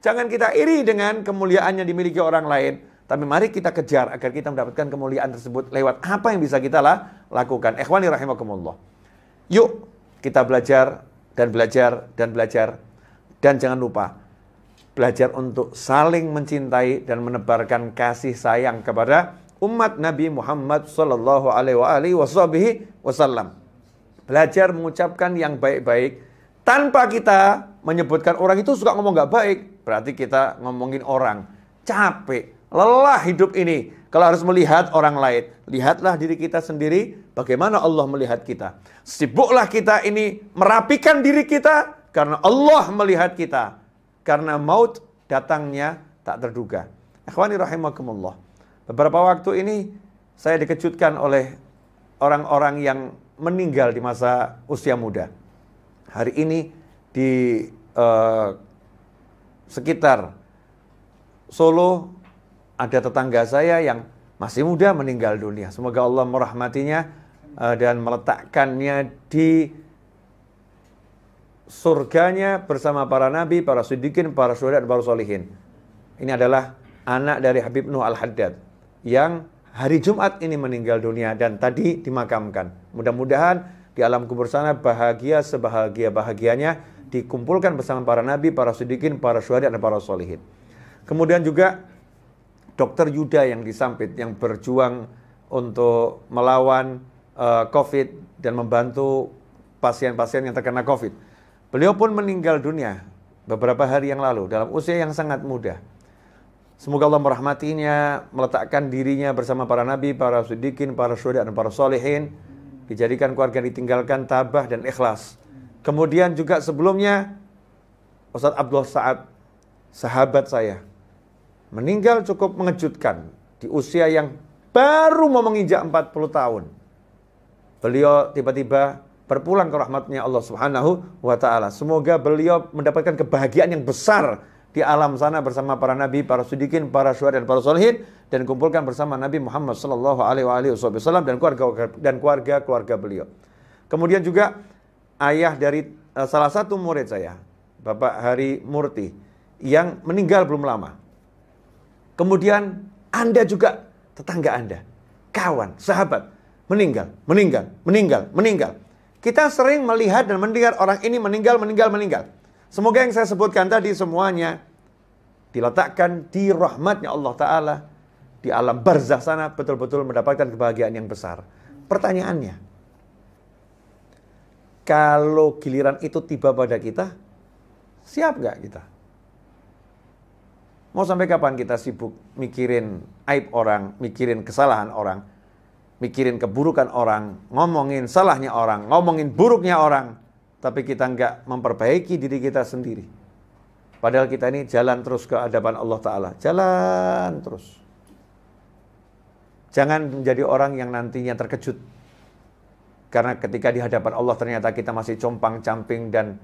Jangan kita iri dengan kemuliaan yang dimiliki orang lain. Tapi mari kita kejar agar kita mendapatkan kemuliaan tersebut lewat apa yang bisa kita lakukan. Ikhwani rahimakumullah. Yuk kita belajar dan belajar dan belajar. Dan jangan lupa belajar untuk saling mencintai dan menebarkan kasih sayang kepada umat Nabi Muhammad sallallahu alaihi wasallam. Belajar mengucapkan yang baik-baik tanpa kita menyebutkan orang itu suka ngomong gak baik. Berarti kita ngomongin orang. Capek, lelah hidup ini kalau harus melihat orang lain. Lihatlah diri kita sendiri, bagaimana Allah melihat kita. Sibuklah kita ini merapikan diri kita karena Allah melihat kita. Karena maut datangnya tak terduga. Ikhwani rahimakumullah. Beberapa waktu ini saya dikejutkan oleh orang-orang yang meninggal di masa usia muda. Hari ini di sekitar Solo ada tetangga saya yang masih muda meninggal dunia. Semoga Allah merahmatinya dan meletakkannya di surganya bersama para nabi, para siddiqin, para syuhada dan para sholihin. Ini adalah anak dari Habib Nuh Al-Haddad yang hari Jumat ini meninggal dunia dan tadi dimakamkan. Mudah-mudahan di alam kubur sana bahagia sebahagia-bahagianya, dikumpulkan bersama para nabi, para siddiqin, para syuhada dan para sholihin. Kemudian juga Dr. Yuda yang disampit, yang berjuang untuk melawan COVID dan membantu pasien-pasien yang terkena COVID. Beliau pun meninggal dunia beberapa hari yang lalu dalam usia yang sangat muda. Semoga Allah merahmatinya, meletakkan dirinya bersama para nabi, para siddiqin, para syuhada dan para sholihin, dijadikan keluarga yang ditinggalkan tabah dan ikhlas. Kemudian juga sebelumnya Ustadz Abdul Sa'ad, sahabat saya, meninggal cukup mengejutkan di usia yang baru mau menginjak 40 tahun. Beliau tiba-tiba berpulang ke rahmatnya Allah Subhanahu wa Ta'ala. Semoga beliau mendapatkan kebahagiaan yang besar di alam sana bersama para nabi, para siddiqin, para syuhada dan para sholihin, dan kumpulkan bersama Nabi Muhammad sallallahu alaihi wasallam dan keluarga beliau. Kemudian juga ayah dari salah satu murid saya, Bapak Hari Murti, yang meninggal belum lama. Kemudian Anda juga, tetangga Anda, kawan, sahabat, meninggal. Kita sering melihat dan mendengar orang ini meninggal. Semoga yang saya sebutkan tadi semuanya diletakkan di rahmatnya Allah Ta'ala, di alam barzakh sana betul-betul mendapatkan kebahagiaan yang besar. Pertanyaannya, kalau giliran itu tiba pada kita, siap nggak kita? Mau sampai kapan kita sibuk mikirin aib orang, mikirin kesalahan orang, mikirin keburukan orang, ngomongin salahnya orang, ngomongin buruknya orang, tapi kita nggak memperbaiki diri kita sendiri. Padahal kita ini jalan terus ke hadapan Allah Ta'ala. Jalan terus. Jangan menjadi orang yang nantinya terkejut. Karena ketika di hadapan Allah ternyata kita masih compang-camping dan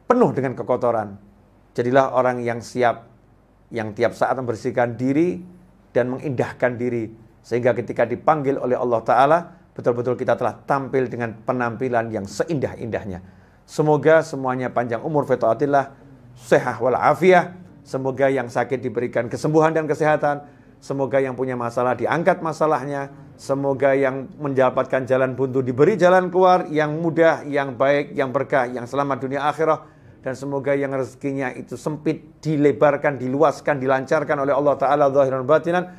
penuh dengan kekotoran. Jadilah orang yang siap, yang tiap saat membersihkan diri dan mengindahkan diri. Sehingga ketika dipanggil oleh Allah Ta'ala, betul-betul kita telah tampil dengan penampilan yang seindah-indahnya. Semoga semuanya panjang umur fi taatillah, sehat wal afiyah. Semoga yang sakit diberikan kesembuhan dan kesehatan. Semoga yang punya masalah diangkat masalahnya. Semoga yang mendapatkan jalan buntu diberi jalan keluar yang mudah, yang baik, yang berkah, yang selamat dunia akhirah. Dan semoga yang rezekinya itu sempit dilebarkan, diluaskan, dilancarkan oleh Allah Ta'ala zahiran batinan,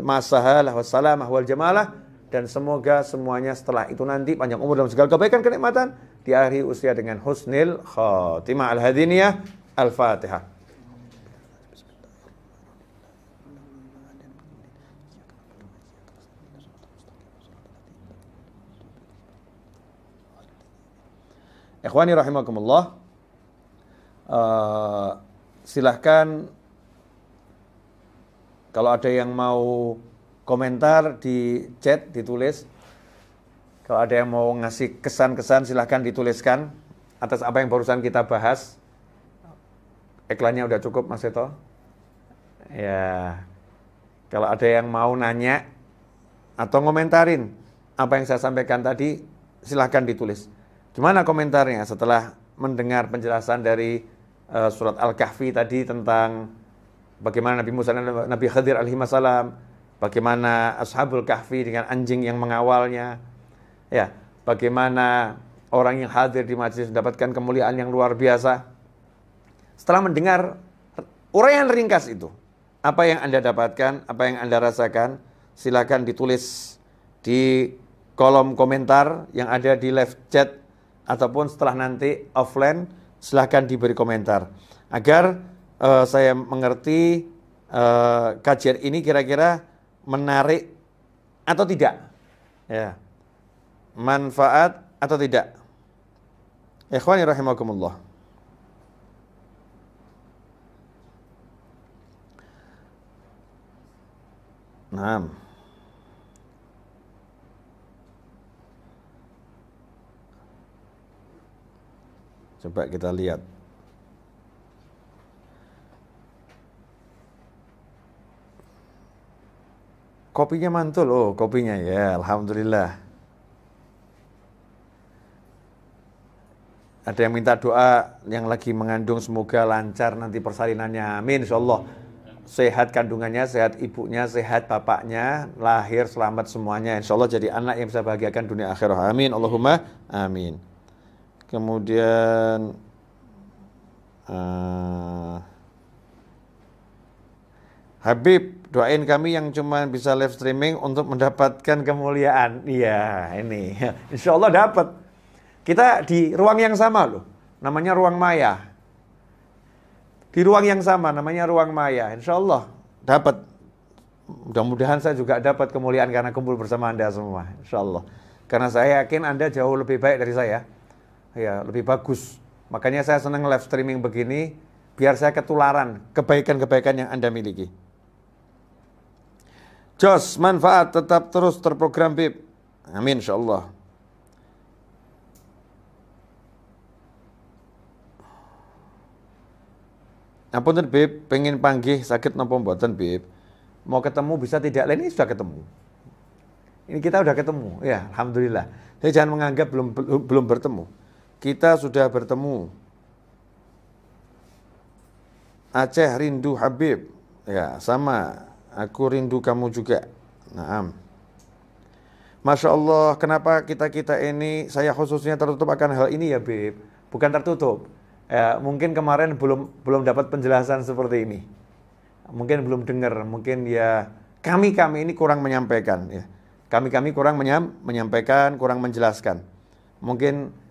masahalah wassalamah wal jamalah. Dan semoga semuanya setelah itu nanti panjang umur dalam segala kebaikan kenikmatan, diakhiri usia dengan husnil khatimah. Al-hadiniyah Al-Fatihah. Ikhwani rahimakumullah, silahkan kalau ada yang mau komentar di chat, ditulis. Kalau ada yang mau ngasih kesan-kesan silahkan dituliskan atas apa yang barusan kita bahas. Iklannya udah cukup Mas Seto? Ya. Kalau ada yang mau nanya atau ngomentarin apa yang saya sampaikan tadi, silahkan ditulis. Gimana komentarnya setelah mendengar penjelasan dari surat Al-Kahfi tadi tentang bagaimana Nabi Musa dan Nabi Khidir alaihi salam, bagaimana Ashabul Kahfi dengan anjing yang mengawalnya, ya, bagaimana orang yang hadir di majelis mendapatkan kemuliaan yang luar biasa. Setelah mendengar uraian ringkas itu, apa yang Anda dapatkan, apa yang Anda rasakan, silakan ditulis di kolom komentar yang ada di live chat ataupun setelah nanti offline, silahkan diberi komentar agar saya mengerti kajian ini kira-kira menarik atau tidak, ya, manfaat atau tidak. Ikhwani rahimakumullah. Naam. Coba kita lihat. Kopinya mantul. Oh, kopinya ya, alhamdulillah. Ada yang minta doa yang lagi mengandung semoga lancar nanti persalinannya. Amin insyaallah. Sehat kandungannya, sehat ibunya, sehat bapaknya, lahir selamat semuanya. Insyaallah jadi anak yang bisa bahagiakan dunia akhirah. Amin. Allahumma amin. Kemudian Habib, doain kami yang cuma bisa live streaming untuk mendapatkan kemuliaan. Iya, ini. Insya Allah dapat. Kita di ruang yang sama loh. Namanya ruang maya. Di ruang yang sama, namanya ruang maya. Insya Allah dapat. Mudah-mudahan saya juga dapat kemuliaan karena kumpul bersama Anda semua. Insya Allah. Karena saya yakin Anda jauh lebih baik dari saya. Ya, lebih bagus. Makanya saya senang live streaming begini, biar saya ketularan kebaikan-kebaikan yang Anda miliki. Jos, manfaat tetap terus terprogram, Bib. Amin, insyaallah. Apunten, Bib, pengen panggih sakit napa mboten, Bib? Mau ketemu bisa tidak? Ini sudah ketemu. Ini kita udah ketemu, ya, alhamdulillah. Jadi jangan menganggap belum bertemu. Kita sudah bertemu. Aceh rindu Habib. Ya, sama. Aku rindu kamu juga. Naam. Masya Allah, kenapa kita ini, saya khususnya tertutup akan hal ini ya, Bib? Bukan tertutup. Ya, mungkin kemarin belum dapat penjelasan seperti ini. Mungkin belum dengar. Mungkin ya kami ini kurang menyampaikan. Ya. Kami kurang menyampaikan, kurang menjelaskan. Mungkin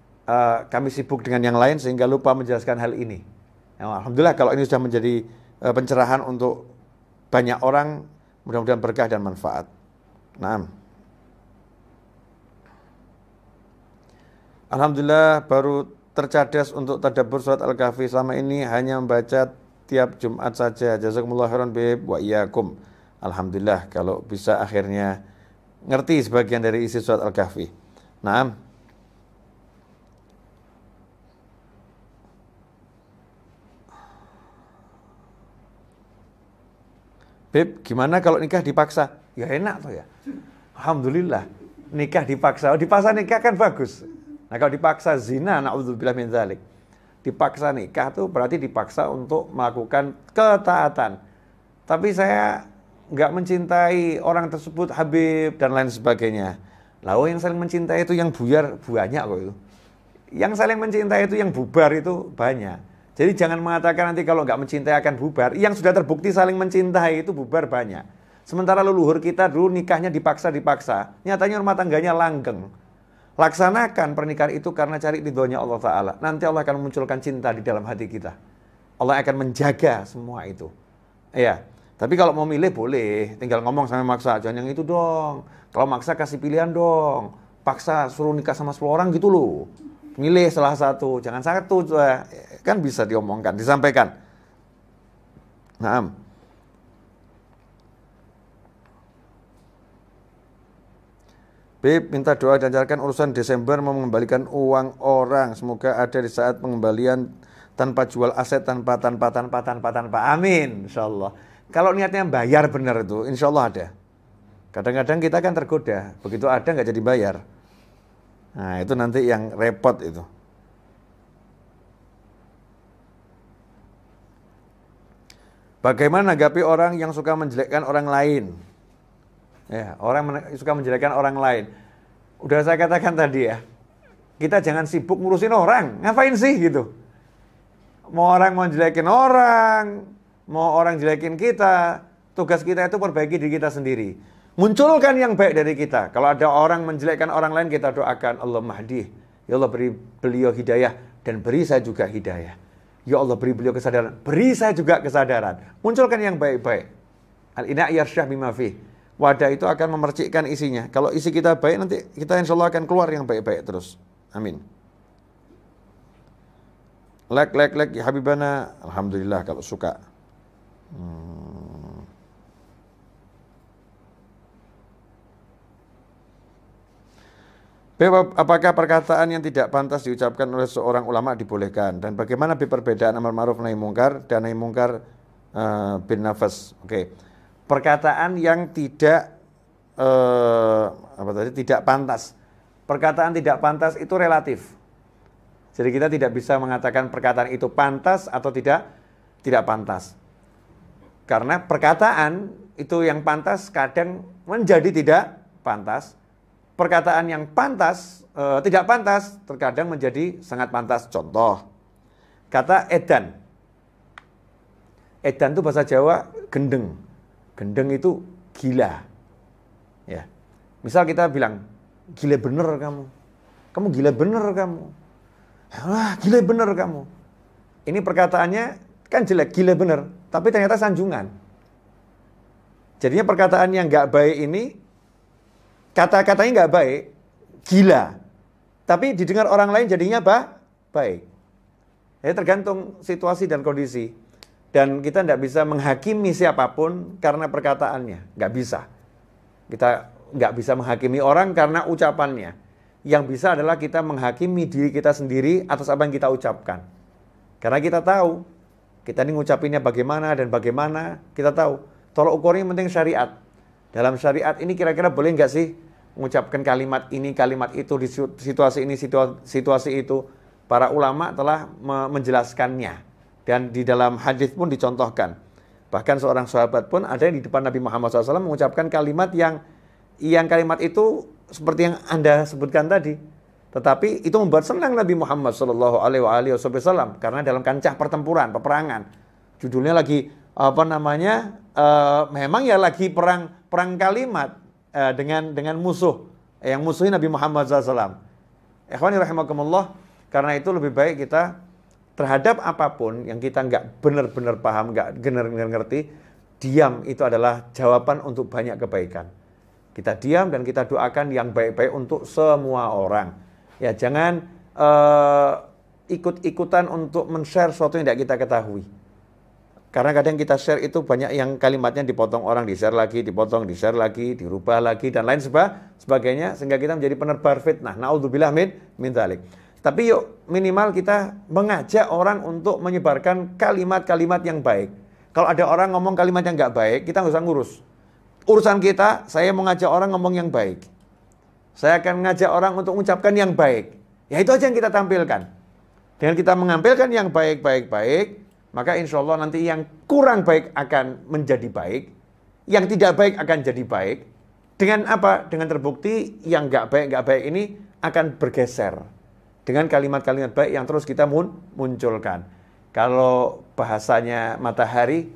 kami sibuk dengan yang lain sehingga lupa menjelaskan hal ini. Ya, alhamdulillah kalau ini sudah menjadi pencerahan untuk banyak orang, mudah-mudahan berkah dan manfaat. Naam. Alhamdulillah baru tercadas untuk tadabbur surat Al-Kahfi. Selama ini hanya membaca tiap Jumat saja. Jazakumullah khairan bib wa iyyakum. Alhamdulillah kalau bisa akhirnya ngerti sebagian dari isi surat Al-Kahfi. Naam. Beb, gimana kalau nikah dipaksa? Ya enak tuh ya. Alhamdulillah. nikah dipaksa. Oh, dipaksa nikah kan bagus. Nah, kalau dipaksa zina, na'udzubillah min dzalik. Dipaksa nikah tuh berarti dipaksa untuk melakukan ketaatan. Tapi saya nggak mencintai orang tersebut, Habib dan lain sebagainya. Lalu yang saling mencintai itu yang buyar banyak kok itu. Yang saling mencintai itu yang bubar itu banyak. Jadi jangan mengatakan nanti kalau nggak mencintai akan bubar. Yang sudah terbukti saling mencintai itu bubar banyak. Sementara leluhur kita dulu nikahnya dipaksa-dipaksa. Nyatanya rumah tangganya langgeng. Laksanakan pernikahan itu karena cari ridhonya Allah Ta'ala. Nanti Allah akan memunculkan cinta di dalam hati kita. Allah akan menjaga semua itu. Ya. Tapi kalau mau milih boleh. Tinggal ngomong sama maksa. Jangan yang itu dong. Kalau maksa kasih pilihan dong. Paksa suruh nikah sama 10 orang gitu loh. Milih salah satu, jangan satu, kan bisa diomongkan, disampaikan. Naam. Bib, minta doa dan lancarkan urusan Desember mau mengembalikan uang orang. Semoga ada di saat pengembalian tanpa jual aset, tanpa. Amin, insyaallah. Kalau niatnya bayar benar itu, insyaallah ada. Kadang-kadang kita kan tergoda, begitu ada nggak jadi bayar. Nah, itu nanti yang repot itu. Bagaimana menanggapi orang yang suka menjelekkan orang lain? Ya, orang suka menjelekkan orang lain. Udah saya katakan tadi ya, kita jangan sibuk ngurusin orang. Ngapain sih gitu? Mau orang mau jelekin orang, mau orang jelekin kita, tugas kita itu perbaiki diri kita sendiri. Munculkan yang baik dari kita. Kalau ada orang menjelekkan orang lain, kita doakan, Allah mahdi. Ya Allah beri beliau hidayah dan beri saya juga hidayah. Ya Allah beri beliau kesadaran, beri saya juga kesadaran. Munculkan yang baik-baik. Al-ina' yarsyah bima fih. Wadah itu akan memercikkan isinya. Kalau isi kita baik, nanti kita insya Allah akan keluar yang baik-baik terus. Amin. Like ya Habibana. Alhamdulillah kalau suka. Apakah perkataan yang tidak pantas diucapkan oleh seorang ulama dibolehkan? Dan bagaimana perbedaan amar ma'ruf nahi mungkar dan nahi mungkar bin nafas? Oke. Perkataan yang tidak tidak pantas. Perkataan tidak pantas itu relatif. Jadi kita tidak bisa mengatakan perkataan itu pantas atau tidak pantas. Karena perkataan itu yang pantas kadang menjadi tidak pantas. Perkataan yang pantas, tidak pantas, terkadang menjadi sangat pantas. Contoh, kata edan. Edan itu bahasa Jawa gendeng. Gendeng itu gila. Ya. Misal kita bilang, gila bener kamu. Kamu gila bener kamu. Wah, gila bener kamu. Ini perkataannya kan jelek, gila bener. Tapi ternyata sanjungan. Jadinya perkataan yang gak baik ini, kata-katanya nggak baik, gila. Tapi didengar orang lain jadinya baik. Jadi tergantung situasi dan kondisi. Dan kita nggak bisa menghakimi siapapun karena perkataannya. Nggak bisa. Kita nggak bisa menghakimi orang karena ucapannya. Yang bisa adalah kita menghakimi diri kita sendiri atas apa yang kita ucapkan. Karena kita tahu, kita ini ngucapinnya bagaimana dan bagaimana, kita tahu. Tolak ukurnya penting syariat. Dalam syariat ini kira-kira boleh nggak sih mengucapkan kalimat ini, kalimat itu di situasi ini, situasi itu. Para ulama telah menjelaskannya. Dan di dalam hadis pun dicontohkan. Bahkan seorang sahabat pun ada yang di depan Nabi Muhammad SAW mengucapkan kalimat yang kalimat itu seperti yang Anda sebutkan tadi. Tetapi itu membuat senang Nabi Muhammad SAW. Karena dalam kancah pertempuran, peperangan. Judulnya lagi, memang ya lagi perang kalimat dengan musuh. Yang musuhin Nabi Muhammad SAW. Ikhwani rahimakumullah. Karena itu lebih baik kita terhadap apapun yang kita nggak benar-benar paham, nggak benar-benar ngerti, diam itu adalah jawaban untuk banyak kebaikan. Kita diam dan kita doakan yang baik-baik untuk semua orang. Ya jangan ikut-ikutan untuk men-share sesuatu yang tidak kita ketahui. Karena kadang kita share itu banyak yang kalimatnya dipotong orang, di-share lagi, dipotong, di-share lagi, dirubah lagi, dan lain sebagainya. Sehingga kita menjadi penebar fitnah. Na'udzubillah min dzalik. Tapi yuk minimal kita mengajak orang untuk menyebarkan kalimat-kalimat yang baik. Kalau ada orang ngomong kalimat yang nggak baik, kita nggak usah ngurus. Urusan kita, saya mengajak orang ngomong yang baik. Saya akan mengajak orang untuk mengucapkan yang baik. Ya itu aja yang kita tampilkan. Dengan kita mengampilkan yang baik, maka insya Allah nanti yang kurang baik akan menjadi baik. Yang tidak baik akan jadi baik. Dengan apa? Dengan terbukti yang nggak baik ini akan bergeser. Dengan kalimat-kalimat baik yang terus kita munculkan. Kalau bahasanya matahari,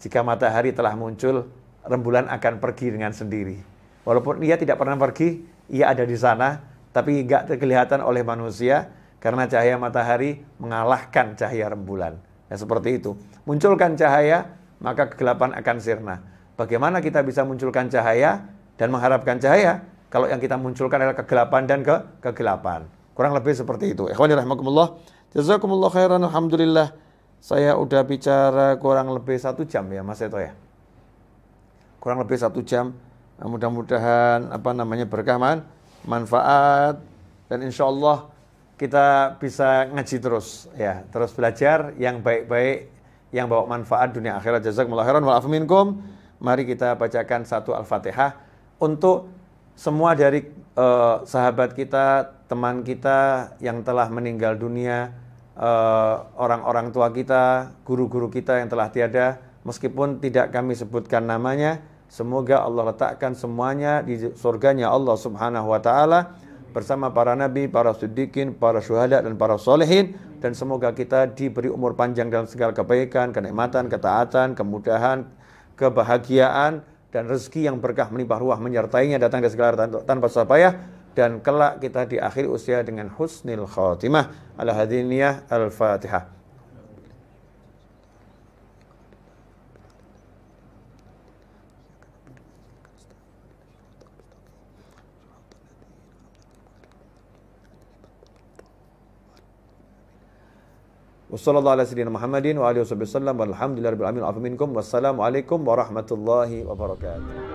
jika matahari telah muncul, rembulan akan pergi dengan sendiri. Walaupun ia tidak pernah pergi, ia ada di sana, tapi nggak kelihatan oleh manusia, karena cahaya matahari mengalahkan cahaya rembulan. Ya, seperti itu. Munculkan cahaya, maka kegelapan akan sirna. Bagaimana kita bisa munculkan cahaya dan mengharapkan cahaya, kalau yang kita munculkan adalah kegelapan dan kegelapan. Kurang lebih seperti itu. Ikhwani rahimakumullah. Jazakumullah khairan. Alhamdulillah. Saya udah bicara kurang lebih 1 jam ya Mas Seto ya. Kurang lebih 1 jam. Mudah-mudahan berkah, manfaat, dan insya Allah kita bisa ngaji terus ya, terus belajar yang baik-baik, yang bawa manfaat dunia akhirat. Jazakumullah khairan wal afu minkum. Mari kita bacakan 1 Al-Fatihah untuk semua dari sahabat kita, teman kita yang telah meninggal dunia, orang-orang tua kita, guru-guru kita yang telah tiada, meskipun tidak kami sebutkan namanya, semoga Allah letakkan semuanya di surganya Allah Subhanahu wa taala bersama para nabi, para siddiqin, para syuhada dan para solehin, dan semoga kita diberi umur panjang dalam segala kebaikan, kenikmatan, ketaatan, kemudahan, kebahagiaan dan rezeki yang berkah melimpah ruah menyertainya datang dari segala tanpa susah payah, dan kelak kita di akhir usia dengan husnil khatimah. Ala hadiniyah al-Fatihah. Wassallallahu ala sayyidina Muhammadin wa alihi wasallam walhamdulillahi rabbil alamin. Wassalamualaikum warahmatullahi wabarakatuh.